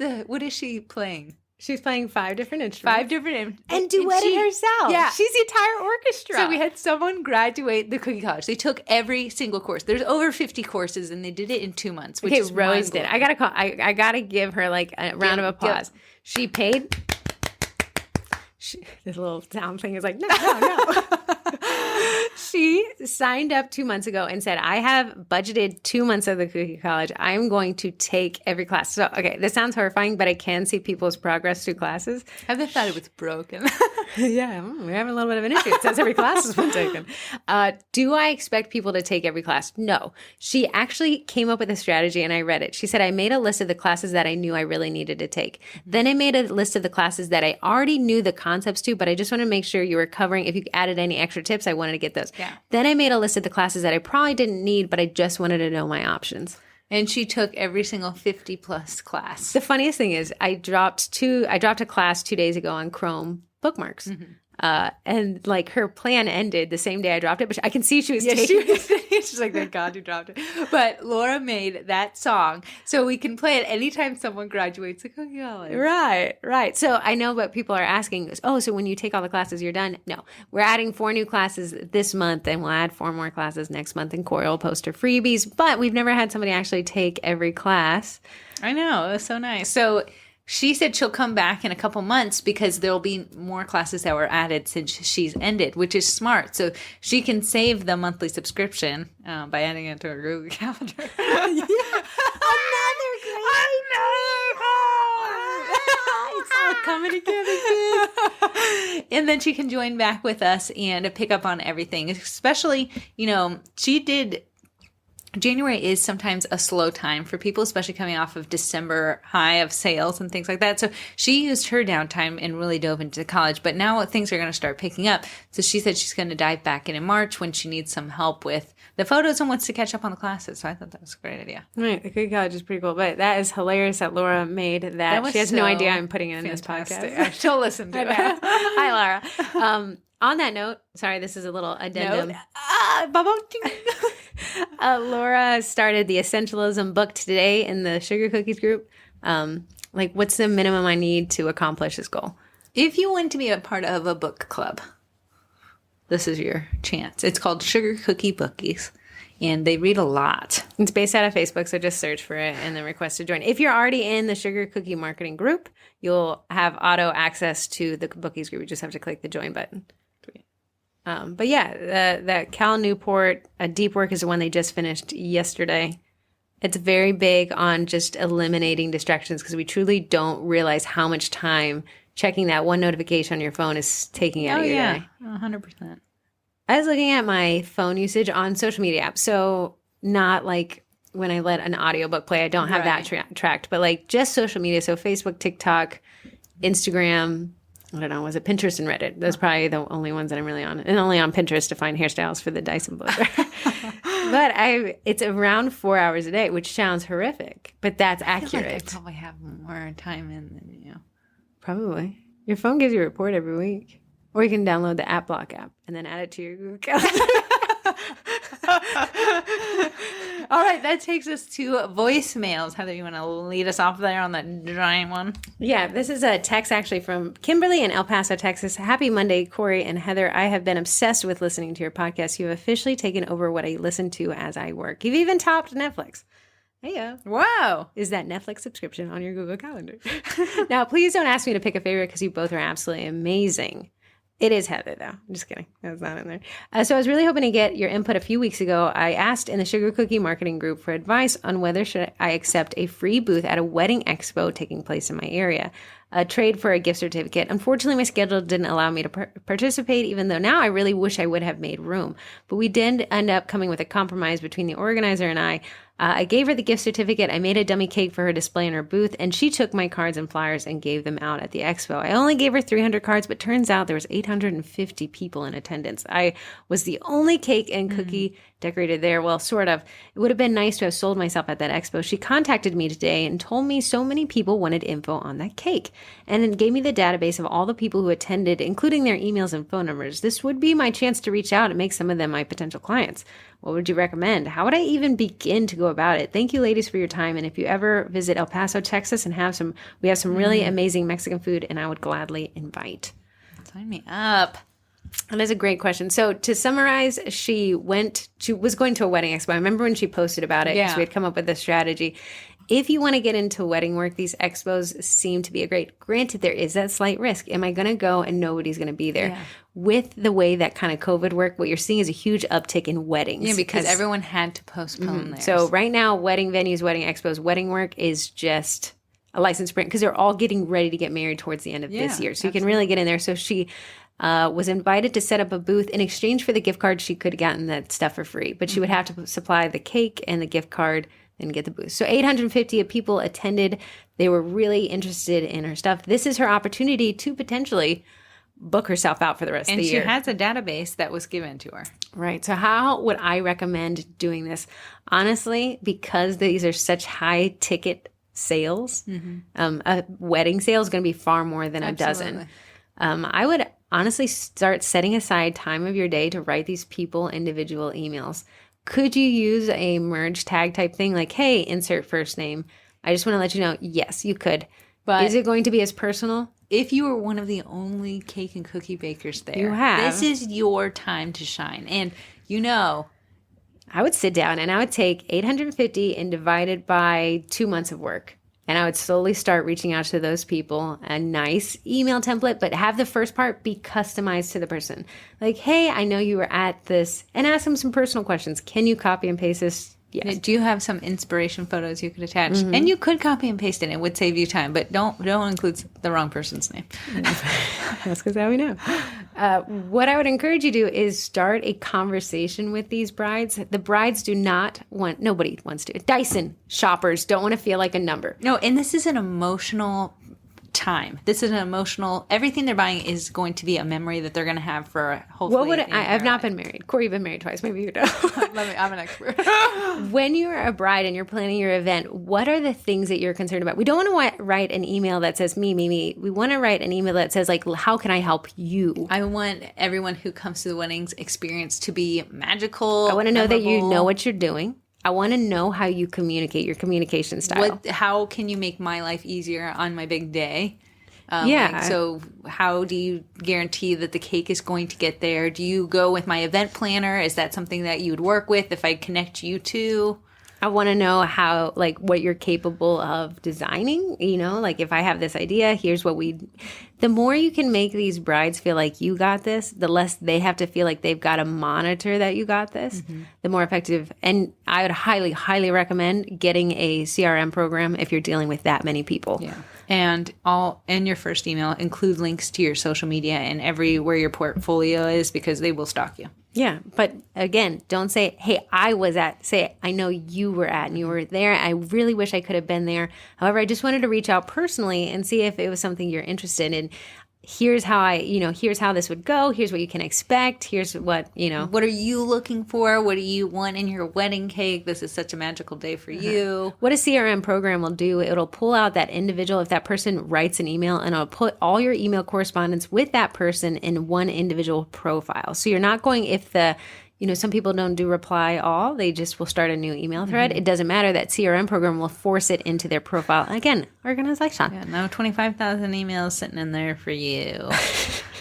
she playing? She's playing 5 different instruments. 5 different and duetted herself. Yeah. She's the entire orchestra. So we had someone graduate the Cookie College. They took every single course. There's over 50 courses, and they did it in 2 months. Which is Rose did. I gotta give her like a round of applause. Yep. She paid. This little sound thing is like, no. She signed up 2 months ago and said, I have budgeted 2 months of the Cookie College. I'm going to take every class. So, okay, this sounds horrifying, but I can see people's progress through classes. I thought it was broken. Yeah, we're having a little bit of an issue. It says every class has been taken. Do I expect people to take every class? No. She actually came up with a strategy, and I read it. She said, I made a list of the classes that I knew I really needed to take. Then I made a list of the classes that I already knew the concepts to, but I just want to make sure you were covering. If you added any extra tips, I wanted to get those. Yeah. Then I made a list of the classes that I probably didn't need, but I just wanted to know my options. And she took every single 50 plus class. The funniest thing is I dropped a class 2 days ago on Chrome bookmarks. Mm-hmm. And like her plan ended the same day I dropped it, but I can see she was taking it. She's like, thank God you dropped it. But Laura made that song so we can play it anytime someone graduates the Cookie College. Right. So I know what people are asking. Oh, so when you take all the classes, you're done? No, we're adding 4 new classes this month, and we'll add 4 more classes next month, and Corey will post her freebies. But we've never had somebody actually take every class. I know. It was so nice. So she said she'll come back in a couple months because there'll be more classes that were added since she's ended, which is smart. So she can save the monthly subscription by adding it to her Google Calendar. Another it's all coming together. And then she can join back with us and pick up on everything. Especially, she did. January is sometimes a slow time for people, especially coming off of December high of sales and things like that. So she used her downtime and really dove into college. But now things are going to start picking up. So she said she's going to dive back in March when she needs some help with the photos and wants to catch up on the classes. So I thought that was a great idea. Right. The Cookie College is pretty cool. But that is hilarious that Laura made that. She has no idea I'm putting it in this podcast. She'll listen to it. Hi, Laura. On that note, sorry, this is a little addendum. Laura started the Essentialism book today in the Sugar Cookies group. What's the minimum I need to accomplish this goal? If you want to be a part of a book club, this is your chance. It's called Sugar Cookie Bookies, and they read a lot. It's based out of Facebook, so just search for it and then request to join. If you're already in the Sugar Cookie Marketing group, you'll have auto access to the Bookies group. You just have to click the join button. But yeah, the Cal Newport Deep Work is the one they just finished yesterday. It's very big on just eliminating distractions because we truly don't realize how much time checking that one notification on your phone is taking out of your day. 100%. I was looking at my phone usage on social media apps. So not like when I let an audiobook play, I don't have that tracked, but like just social media. So Facebook, TikTok, Instagram, I don't know, was it Pinterest and Reddit? Those are probably the only ones that I'm really on. And only on Pinterest to find hairstyles for the Dyson blower. But it's around 4 hours a day, which sounds horrific, but that's accurate. I probably have more time in than you. Probably. Your phone gives you a report every week. Or you can download the AppBlock app and then add it to your Google Calendar. All right, that takes us to voicemails. Heather, you want to lead us off there on that giant one? Yeah, this is a text actually from Kimberly in El Paso, Texas. Happy Monday, Corey and Heather. I have been obsessed with listening to your podcast. You have officially taken over what I listen to as I work. You've even topped Netflix. Hey, Wow. is that Netflix subscription on your Google Calendar. Now, please don't ask me to pick a favorite because you both are absolutely amazing. It is Heather, though. I'm just kidding. That's not in there. So I was really hoping to get your input a few weeks ago. I asked in the Sugar Cookie Marketing Group for advice on whether should I accept a free booth at a wedding expo taking place in my area, a trade for a gift certificate. Unfortunately, my schedule didn't allow me to participate, even though now I really wish I would have made room. But we did end up coming with a compromise between the organizer and I. I gave her the gift certificate. I made a dummy cake for her display in her booth, and she took my cards and flyers and gave them out at the expo. I only gave her 300 cards, but turns out there was 850 people in attendance. I was the only cake and cookie decorated there. Well, sort of. It would have been nice to have sold myself at that expo. She contacted me today and told me so many people wanted info on that cake, and then gave me the database of all the people who attended, including their emails and phone numbers. This would be my chance to reach out and make some of them my potential clients. What would you recommend? How would I even begin to go about it? Thank you, ladies, for your time. And if you ever visit El Paso, Texas, and we have some really amazing Mexican food, and I would gladly invite. Sign me up. That is a great question. So to summarize, she was going to a wedding expo. I remember when she posted about it, because we had come up with this strategy. If you want to get into wedding work, these expos seem to be granted, there is that slight risk. Am I going to go and nobody's going to be there? Yeah. With the way that kind of COVID worked, what you're seeing is a huge uptick in weddings. Yeah, because everyone had to postpone theirs. So right now, wedding venues, wedding expos, wedding work is just a license print because they're all getting ready to get married towards the end of this year. So you can really get in there. So she was invited to set up a booth. In exchange for the gift card, she could have gotten that stuff for free, but she would have to supply the cake and the gift card and get the booth. So 850 people attended. They were really interested in her stuff. This is her opportunity to potentially book herself out for the rest of the year. And she has a database that was given to her. Right. So how would I recommend doing this? Honestly, because these are such high ticket sales, a wedding sale is going to be far more than a dozen. I would honestly start setting aside time of your day to write these people individual emails. Could you use a merge tag type thing like, hey, insert first name? I just want to let you know, yes, you could. But is it going to be as personal? If you were one of the only cake and cookie bakers there, this is your time to shine. And I would sit down and I would take 850 and divide it by 2 months of work. And I would slowly start reaching out to those people, a nice email template, but have the first part be customized to the person. Like, hey, I know you were at this, and ask them some personal questions. Can you copy and paste this? Yes. Do you have some inspiration photos you could attach? And you could copy and paste it. It would save you time, but don't include the wrong person's name. That's because how we know. What I would encourage you to do is start a conversation with these brides. The brides nobody wants to. Dyson shoppers don't want to feel like a number. No, and this is an emotional time. This is an emotional, everything they're buying is going to be a memory that they're going to have for hopefully. I've not been married. Corey, you've been married twice. Maybe you know. I'm an expert. When you're a bride and you're planning your event, what are the things that you're concerned about? We don't want to write an email that says me. We want to write an email that says like, how can I help you? I want everyone who comes to the wedding's experience to be magical. I want to know that you know what you're doing. I want to know how you communicate, your communication style. How can you make my life easier on my big day? Yeah. So how do you guarantee that the cake is going to get there? Do you go with my event planner? Is that something that you would work with if I connect you to? I want to know what you're capable of designing, like if I have this idea, here's the more you can make these brides feel like you got this, the less they have to feel like they've got to monitor that you got this, the more effective. And I would highly, highly recommend getting a CRM program if you're dealing with that many people. Yeah. And in your first email, include links to your social media and everywhere your portfolio is because they will stalk you. Yeah. But again, don't say, hey, I was at, say, I know you were at and you were there. I really wish I could have been there. However, I just wanted to reach out personally and see if it was something you're interested in. Here's how here's how this would go. Here's what you can expect. Here's what, What are you looking for? What do you want in your wedding cake? This is such a magical day for you. What a CRM program will do, it'll pull out that individual. If that person writes an email, and it'll put all your email correspondence with that person in one individual profile. So you're not going, if some people don't do reply all, they just will start a new email thread. It doesn't matter. That CRM program will force it into their profile. Again, organization. Yeah, no 25,000 emails sitting in there for you.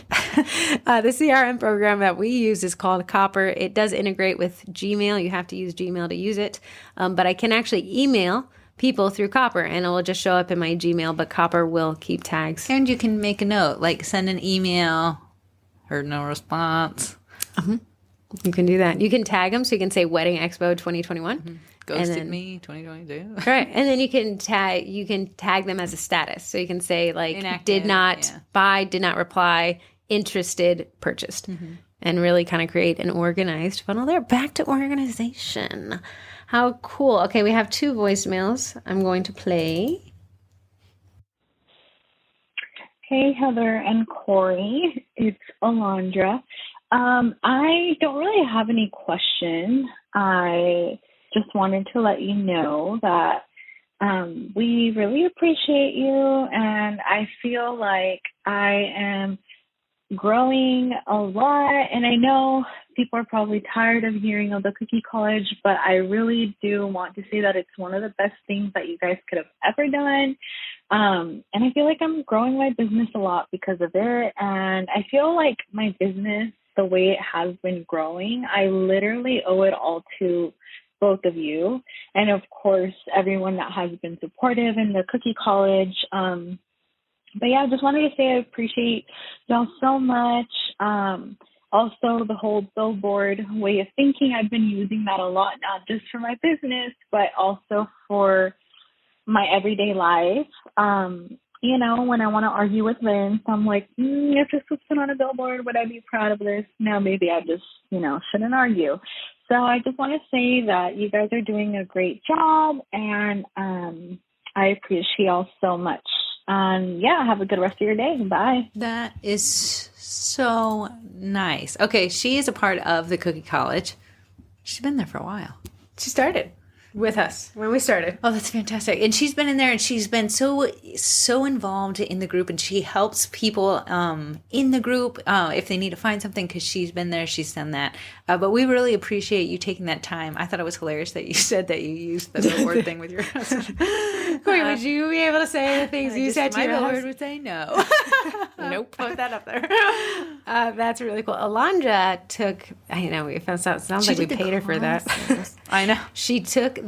The CRM program that we use is called Copper. It does integrate with Gmail. You have to use Gmail to use it. But I can actually email people through Copper and it will just show up in my Gmail, but Copper will keep tags. And you can make a note, like send an email, heard no response. You can do that. You can tag them. So you can say Wedding Expo 2021. Ghosted me 2022. Right. And then you can tag them as a status. So you can say like Inactive, did not yeah. buy, did not reply, interested, purchased. And really kind of create an organized funnel there. Back to organization. How cool. Okay, we have 2 voicemails I'm going to play. Hey, Heather and Corey. It's Alondra. I don't really have any question. I just wanted to let you know that we really appreciate you, and I feel like I am growing a lot. And I know people are probably tired of hearing of the Cookie College, but I really do want to say that it's one of the best things that you guys could have ever done. And I feel like I'm growing my business a lot because of it. And I feel like my business, the way it has been growing, I literally owe it all to both of you. And of course, everyone that has been supportive in the Cookie College. But yeah, I just wanted to say I appreciate y'all so much. Also, the whole billboard way of thinking, I've been using that a lot, not just for my business, but also for my everyday life. You know, when I want to argue with Vince, I'm like, if this was put on a billboard, would I be proud of this? No, maybe I just, shouldn't argue. So I just want to say that you guys are doing a great job, and I appreciate y'all so much. Yeah, have a good rest of your day. Bye. That is so nice. Okay, she is a part of the Cookie College. She's been there for a while. She started with us when we started. Oh, that's fantastic. And she's been in there, and she's been so involved in the group, and she helps people in the group if they need to find something, because she's been there, she's done that. But we really appreciate you taking that time. I thought it was hilarious that you said that you used the billboard thing with your husband. Corey, would you be able to say the things you said to your billboard husband? would say no. Nope. Put that up there. That's really cool. Alondra took, it sounds like we paid her for that. I know. She took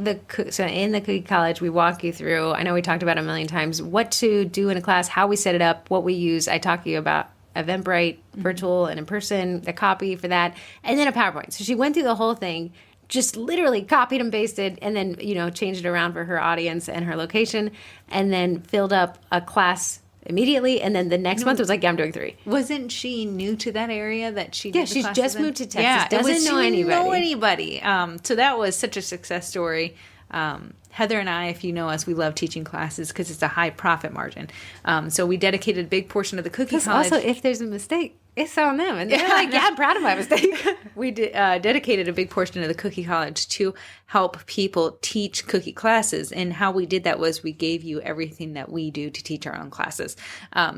so in the Cookie College, we walk you through, I know we talked about it a million times, what to do in a class, how we set it up, what we use. I talk to you about Eventbrite, virtual and in person, the copy for that, and then a PowerPoint. So she went through the whole thing, just literally copied and pasted, and then, changed it around for her audience and her location, and then filled up a class immediately. And then the next month was like, yeah, I'm doing 3. Wasn't she new to that area that she did the she's classes just in? moved to Texas. Yeah, Doesn't know anybody. So that was such a success story. Heather and I, if you know us, we love teaching classes because it's a high profit margin. So we dedicated a big portion of the Cookie College. Also, if there's a mistake, it's on them. And they're like, yeah, I'm proud of my mistake. We dedicated a big portion of the Cookie College to help people teach cookie classes. And how we did that was we gave you everything that we do to teach our own classes.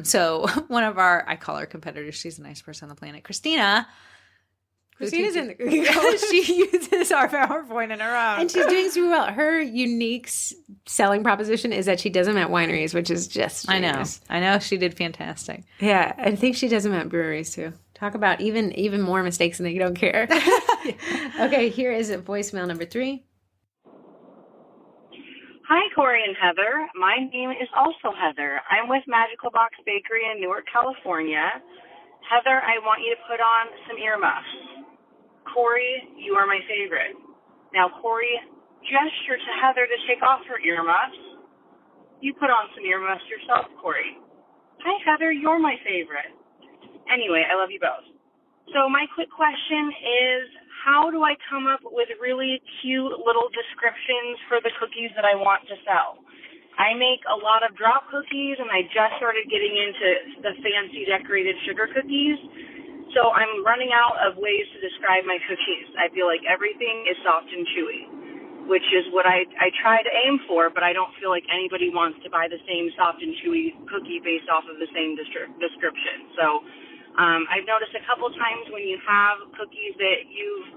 So one of I call her competitors, she's the nicest person on the planet, Christina's in the Cookie College. She uses our PowerPoint in her own. And she's doing super well. Her unique selling proposition is that she does them at wineries, which is just genius. I know. She did fantastic. Yeah, I think she does them at breweries too. Talk about even more mistakes and they don't care. Okay, here is voicemail number 3. Hi, Corey and Heather. My name is also Heather. I'm with Magical Box Bakery in Newark, California. Heather, I want you to put on some earmuffs. Corey, you are my favorite. Now, Corey gestured to Heather to take off her earmuffs. You put on some earmuffs yourself, Corey. Hi, Heather, you're my favorite. Anyway, I love you both. So my quick question is, how do I come up with really cute little descriptions for the cookies that I want to sell? I make a lot of drop cookies, and I just started getting into the fancy decorated sugar cookies. So I'm running out of ways to describe my cookies. I feel like everything is soft and chewy, which is what I try to aim for, but I don't feel like anybody wants to buy the same soft and chewy cookie based off of the same description. So I've noticed a couple times when you have cookies that you've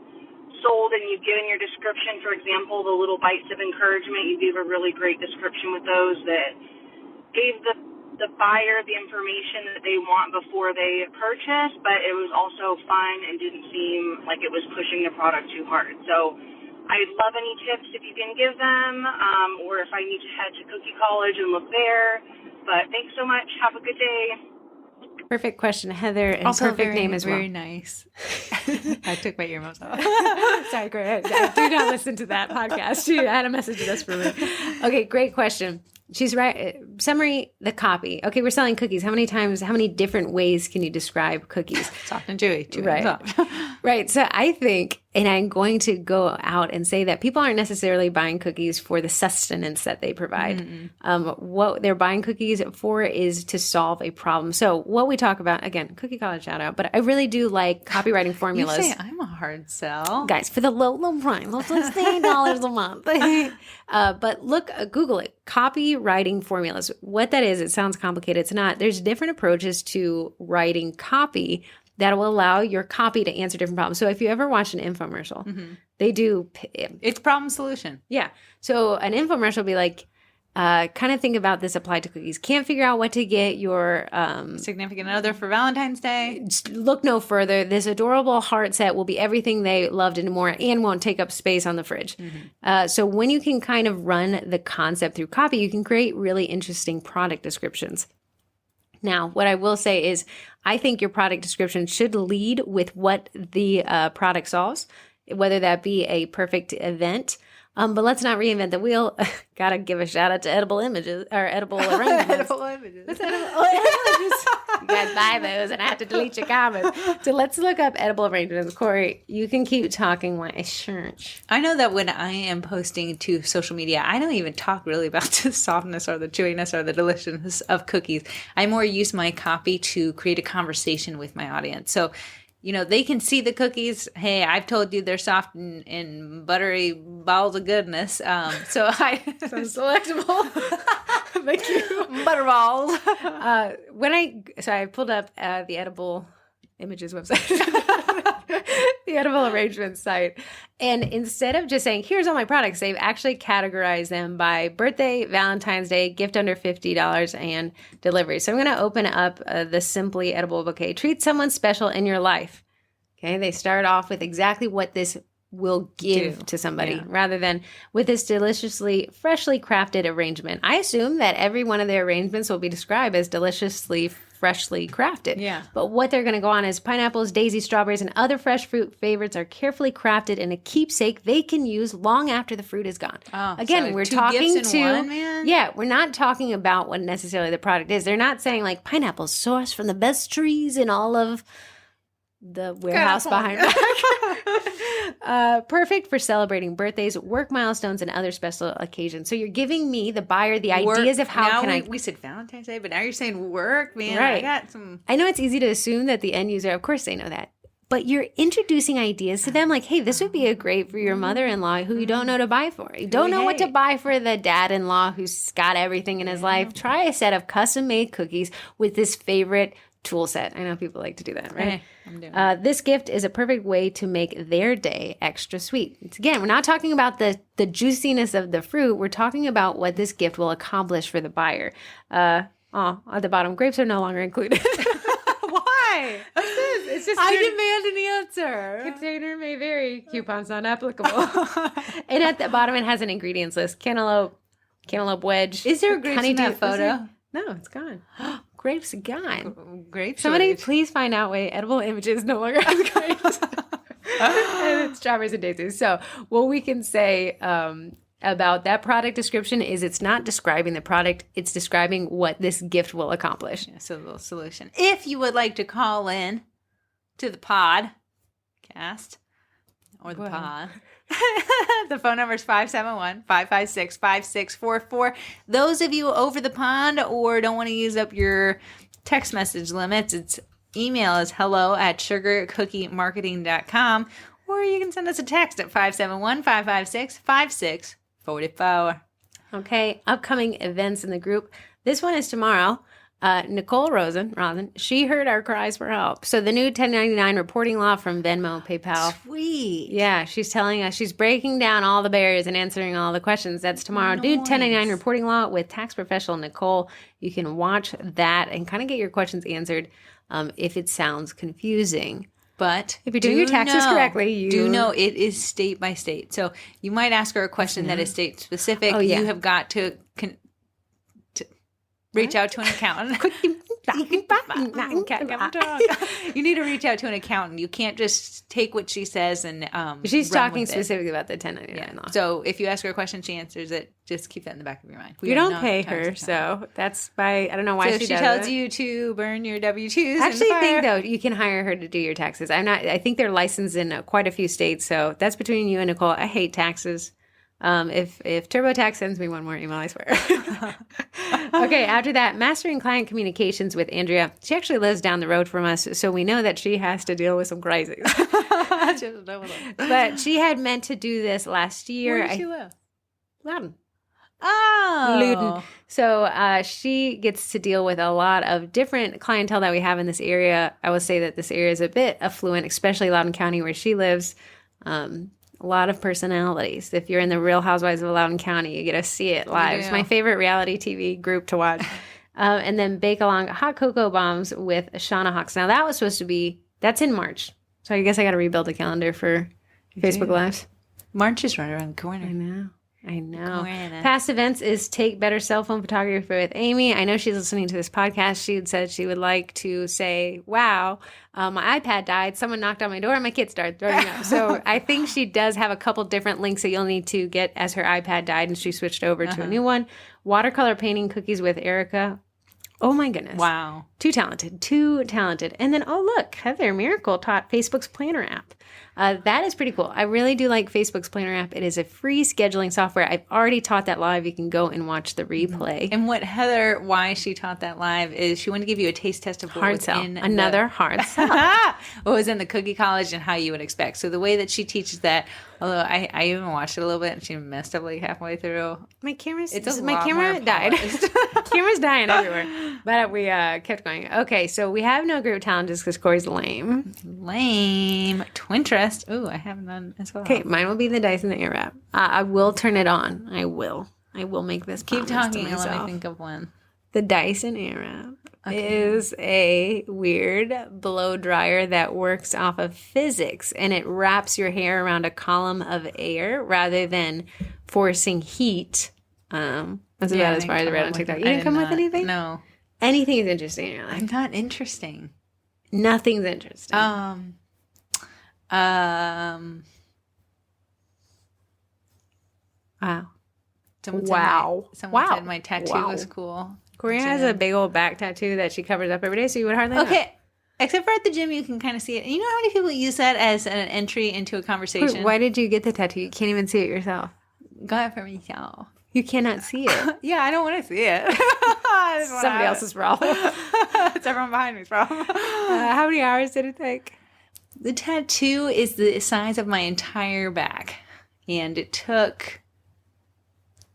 sold and you've given your description, for example, the little bites of encouragement, you gave a really great description with those that gave the the buyer the information that they want before they purchase, but it was also fun and didn't seem like it was pushing the product too hard. So I'd love any tips if you can give them, or if I need to head to Cookie College and look there. But thanks so much. Have a good day. Perfect question, Heather, and Also perfect name as well. Very nice. I took my earmuffs off. Sorry, great. Do not listen to that podcast. She had a message just for me. Okay, great question. She's right. Summary, the copy. Okay, we're selling cookies. How many different ways can you describe cookies? Soft and chewy. Right. Right. So I think, and I'm going to go out and say that people aren't necessarily buying cookies for the sustenance that they provide. What they're buying cookies for is to solve a problem. So what we talk about, again, Cookie College shout out, but I really do like copywriting formulas. You say I'm a hard sell. Guys, for the low price, $16 a month. But Google it, copywriting formulas. What that is, it sounds complicated. It's not. There's different approaches to writing copy that will allow your copy to answer different problems. So if you ever watch an infomercial, they do. It's problem solution. Yeah. So an infomercial will be like, kind of think about this applied to cookies. Can't figure out what to get your significant other for Valentine's Day. Just look no further. This adorable heart set will be everything they loved and more, and won't take up space on the fridge. So when you can kind of run the concept through copy, you can create really interesting product descriptions. Now, what I will say is I think your product description should lead with what the product solves, whether that be a perfect event. But let's not reinvent the wheel. Gotta give a shout out to Edible Images or Edible Arrangements. Edible Images. What's Edible? Images. You guys buy those and I have to delete your comments. So let's look up Edible Arrangements. Corey, you can keep talking while I search. I know that when I am posting to social media, I don't even talk really about the softness or the chewiness or the deliciousness of cookies. I more use my copy to create a conversation with my audience. So, they can see the cookies. Hey, I've told you they're soft and buttery balls of goodness. So I Sounds delectable. Thank you. Butterballs. I pulled up the Edible Images website, the Edible Arrangements site, and instead of just saying, here's all my products, they've actually categorized them by birthday, Valentine's Day, gift under $50, and delivery. So I'm going to open up the Simply Edible Bouquet. Treat someone special in your life. Okay, they start off with exactly what this will give to somebody rather than with this deliciously, freshly crafted arrangement. I assume that every one of their arrangements will be described as deliciously, freshly crafted. Yeah. But what they're going to go on is pineapples, daisy, strawberries, and other fresh fruit favorites are carefully crafted in a keepsake they can use long after the fruit is gone. Oh, Again, so we're two talking gifts in to one, man? Yeah, we're not talking about what necessarily the product is. They're not saying like pineapples sourced from the best trees in all of the warehouse behind perfect for celebrating birthdays, work milestones, and other special occasions. So you're giving me, the buyer, the ideas of how we said Valentine's Day, but now you're saying work, man. Right. I I know it's easy to assume that the end user, of course they know that, but you're introducing ideas to them like, hey, this would be a great for your mother-in-law who you don't know to buy for. You don't know what to buy for the dad-in-law who's got everything in his life. Try a set of custom-made cookies with this favorite tool set. I know people like to do that, right? I'm doing This gift is a perfect way to make their day extra sweet. Again, we're not talking about the juiciness of the fruit. We're talking about what this gift will accomplish for the buyer. At the bottom, grapes are no longer included. Why? It's just I demand an answer. container may vary. Coupons not applicable. And at the bottom, it has an ingredients list: cantaloupe wedge. Is there grapes in that honeydew- photo? No, it's gone. Grapes gone. Grapes. Somebody please find out why Edible Images no longer has grapes. And it's strawberries and daisies. So what we can say about that product description is it's not describing the product, it's describing what this gift will accomplish. So a little solution. If you would like to call in to the podcast or the pod, the phone number is 571-556-5644. Those of you over the pond or don't want to use up your text message limits, it's email is hello@sugarcookiemarketing.com, or you can send us a text at 571-556-5644. Okay, upcoming events in the group. This one is tomorrow. Nicole Rosen, she heard our cries for help. So the new 1099 reporting law from Venmo, PayPal. Sweet. Yeah, she's telling us she's breaking down all the barriers and answering all the questions. That's tomorrow. New 1099 reporting law with tax professional Nicole. You can watch that and kind of get your questions answered if it sounds confusing. But if you're doing your taxes correctly, you do know it is state by state. So you might ask her a question that is state specific. Oh, yeah. You have got to reach out to an accountant. You need to reach out to an accountant. You can't just take what she says and she's run talking with it. specifically about the 1099 law. So if you ask her a question, she answers it. Just keep that in the back of your mind. You don't pay her, so that's why I don't know why so she does tells you to burn your W-2s. I actually think though you can hire her to do your taxes. I think they're licensed in quite a few states, so that's between you and Nicole. I hate taxes. If TurboTax sends me one more email, I swear. Okay, after that, mastering client communications with Andrea. She actually lives down the road from us, so we know that she has to deal with some crazies. But she had meant to do this last year. Where does she live? Loudon. Oh. Loudon. So she gets to deal with a lot of different clientele that we have in this area. I will say that this area is a bit affluent, especially Loudoun County where she lives. A lot of personalities. If you're in the Real Housewives of Loudoun County, you get to see it live. It's my favorite reality TV group to watch. And then bake along hot cocoa bombs with Shauna Hawks. Now that was supposed to be, that's in March. So I guess I got to rebuild the calendar for Facebook Lives. March is right around the corner. I know. Past events is take better cell phone photography with Amy. I know she's listening to this podcast. She had said she would like to say, wow, my iPad died. Someone knocked on my door and my kids started throwing up. So I think she does have a couple different links that you'll need to get as her iPad died and she switched over to a new one. Watercolor painting cookies with Erica. Oh my goodness. Wow. Too talented. And then, oh, look, Heather Miracle taught Facebook's Planner app. That is pretty cool. I really do like Facebook's Planner app. It is a free scheduling software. I've already taught that live. You can go and watch the replay. And why she taught that live is she wanted to give you a taste test of what was in another hard sell. What was in the cookie college and how you would expect. So the way that she teaches that, although I even watched it a little bit and she messed up like halfway through. My camera died. Camera's dying everywhere. But we kept going. Okay, so we have no group challenges because Corey's lame. Twinterest. Ooh, I have none as well. Okay, mine will be the Dyson Airwrap. I will turn it on. I will make this. Keep talking and let me think of one. The Dyson Airwrap is a weird blow dryer that works off of physics, and it wraps your hair around a column of air rather than forcing heat. That's about as far as I read on TikTok. You didn't come with anything? No. Anything is interesting in your life. I'm not interesting. Nothing's interesting. Wow. Someone said my tattoo was cool. Corey has a big old back tattoo that she covers up every day, so you would hardly know. Except for at the gym, you can kind of see it. And you know how many people use that as an entry into a conversation? Why did you get the tattoo? You can't even see it yourself. Got it for myself. You cannot see it. Yeah, I don't want to see it. Somebody else's problem. It's everyone behind me's problem. How many hours did it take? The tattoo is the size of my entire back. And it took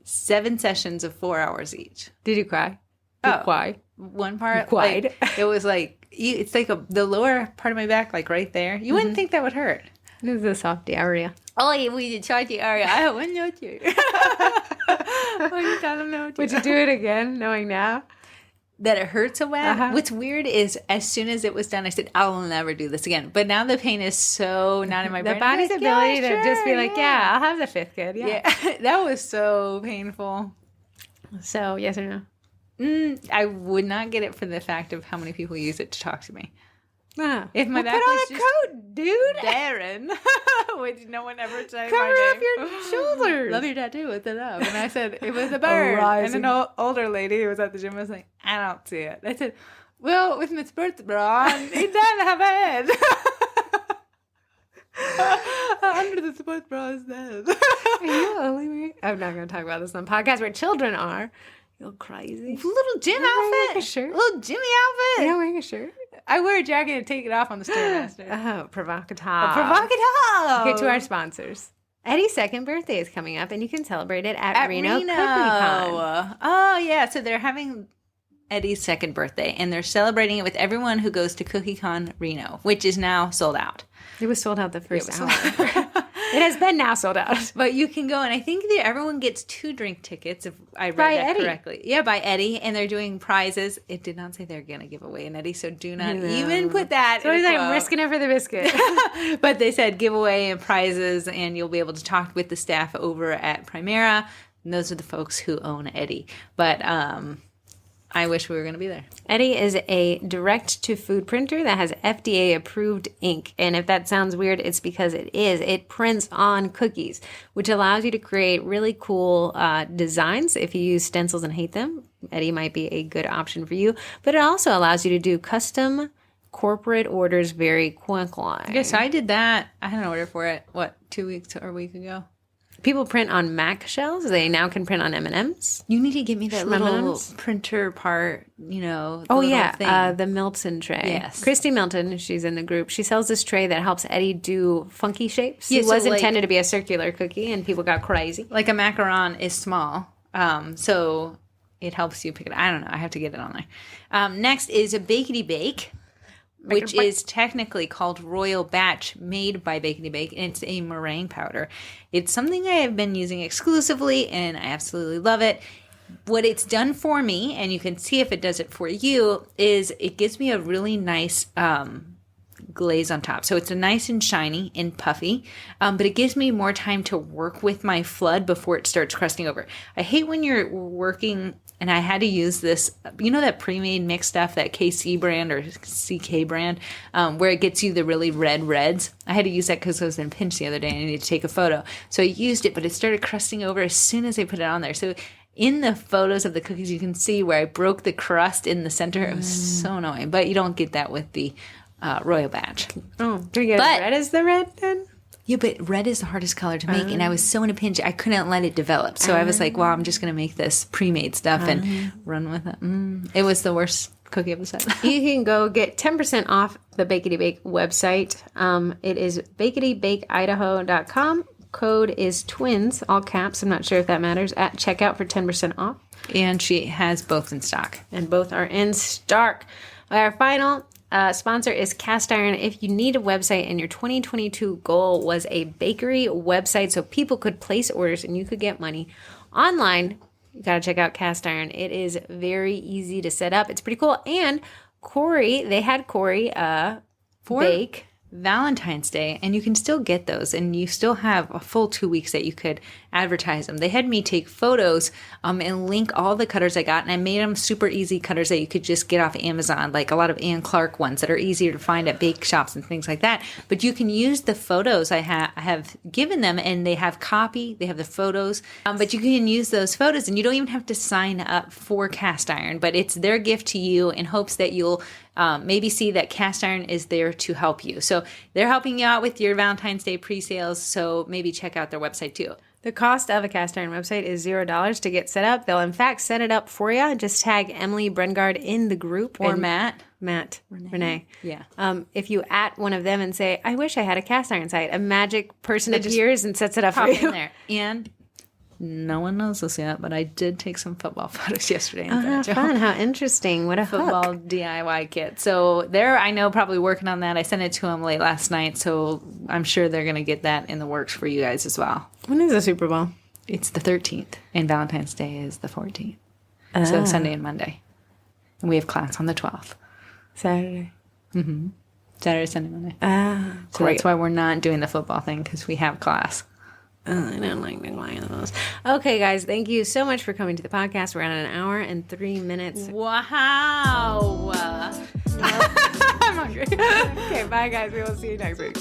7 sessions of 4 hours each. Did you cry? Why? One part, cried. It was like, it's like the lower part of my back, like right there. You wouldn't think that would hurt. This is a soft area. Oh, yeah, we did soft area. I wouldn't know you. Would you do it again, knowing now? That it hurt so bad. What's weird is as soon as it was done, I said, I'll never do this again. But now the pain is so not in my brain. The body's ability to just be like, I'll have the 5th kid. Yeah. That was so painful. So, yes or no? I would not get it for the fact of how many people use it to talk to me. If my back was just coat, dude. Darren. Which no one ever said cover my up your shoulders. Love your tattoo. What's it up? And I said, it was a bird. And an older lady who was at the gym was like, I don't see it. I said, well, with my sports bra, he doesn't have a head. Under the sports bra is dead. Are you only wearing? I'm not going to talk about this on podcast where children are. You're crazy. Little gym outfit. A shirt. Little Jimmy outfit. You're not wearing a shirt? I wear a jacket and take it off on the Stairmaster. Oh, provocative. Okay, to our sponsors. Eddie's 2nd birthday is coming up, and you can celebrate it at Reno Cookie Con. Oh, yeah. So they're having Eddie's second birthday, and they're celebrating it with everyone who goes to CookieCon Reno, which is now sold out. It was sold out the first hour. It has been now sold out. But you can go, and I think that everyone gets 2 drink tickets, if I read By that Eddie. correctly. Yeah, by Eddie, and they're doing prizes. It did not say they're going to give away an Eddie, so do not even put that So in he's a like, quote. I'm risking it for the biscuit. But they said giveaway and prizes, and you'll be able to talk with the staff over at Primera. And those are the folks who own Eddie. But I wish we were going to be there. Eddie is a direct-to-food printer that has FDA-approved ink. And if that sounds weird, it's because it is. It prints on cookies, which allows you to create really cool designs. If you use stencils and hate them, Eddie might be a good option for you. But it also allows you to do custom corporate orders very quickly. Okay, so I did that. I had an order for it, 2 weeks or a week ago? People print on Mac shells. They now can print on M&Ms. You need to get me that little M&Ms? printer part, the Oh, little yeah. thing. The Milton tray. Yes. Christy Milton, she's in the group. She sells this tray that helps Eddie do funky shapes. Yeah, it so was like- intended to be a circular cookie, and people got crazy. Like a macaron is small, so it helps you pick it. I don't know. I have to get it on there. Next is a Bakety Bake, which is technically called Royal Batch, made by Bakety Bake, and it's a meringue powder. It's something I have been using exclusively, and I absolutely love it. What it's done for me, and you can see if it does it for you, is it gives me a really nice glaze on top. So it's a nice and shiny and puffy, but it gives me more time to work with my flood before it starts crusting over. I hate when you're working, and I had to use this, that pre-made mix stuff, that KC brand or CK brand, where it gets you the really red reds. I had to use that because I was in a pinch the other day and I needed to take a photo. So I used it, but it started crusting over as soon as I put it on there. So in the photos of the cookies, you can see where I broke the crust in the center. It was so annoying, but you don't get that with the Royal Batch. Oh, do you get But- red as the red then? Yeah, but red is the hardest color to make, and I was so in a pinch, I couldn't let it develop. So I was like, well, I'm just going to make this pre-made stuff and run with it. It was the worst cookie of the set. You can go get 10% off the Bakety Bake website. It is baketybakeIdaho.com. Code is TWINS, all caps. I'm not sure if that matters, at checkout for 10% off. And she has both in stock. And both are in stock. Our final sponsor is Cast Iron. If you need a website and your 2022 goal was a bakery website so people could place orders and you could get money online, you got to check out Cast Iron. It is very easy to set up. It's pretty cool. And they had Corey bake. Valentine's Day, and you can still get those, and you still have a full 2 weeks that you could advertise them. They had me take photos and link all the cutters I got, and I made them super easy cutters that you could just get off Amazon, like a lot of Ann Clark ones that are easier to find at bake shops and things like that. But you can use the photos I have given them, and they have copy, they have the photos, but you can use those photos, and you don't even have to sign up for Cast Iron, but it's their gift to you in hopes that you'll maybe see that Cast Iron is there to help you. So they're helping you out with your Valentine's Day pre-sales, so maybe check out their website too. The cost of a Cast Iron website is $0 to get set up. They'll in fact set it up for you. Just tag Emily Brengard in the group. Or and Matt. Renee. Yeah. If you at one of them and say, I wish I had a Cast Iron site, a magic person appears and sets it up for Pop in you. there. And no one knows this yet, but I did take some football photos yesterday. In How Banjo. fun. How interesting. What a Football hook. DIY kit. So they're, I know, probably working on that. I sent it to them late last night, so I'm sure they're going to get that in the works for you guys as well. When is the Super Bowl? It's the 13th, and Valentine's Day is the 14th. So Sunday and Monday. And we have class on the 12th. Saturday. Saturday, Sunday, Monday. So great. that's why we're not doing the football thing, because we have class. I don't like being one of those. Okay, guys, thank you so much for coming to the podcast. We're at an hour and 3 minutes. Wow. I'm hungry. Okay, bye, guys. We will see you next week.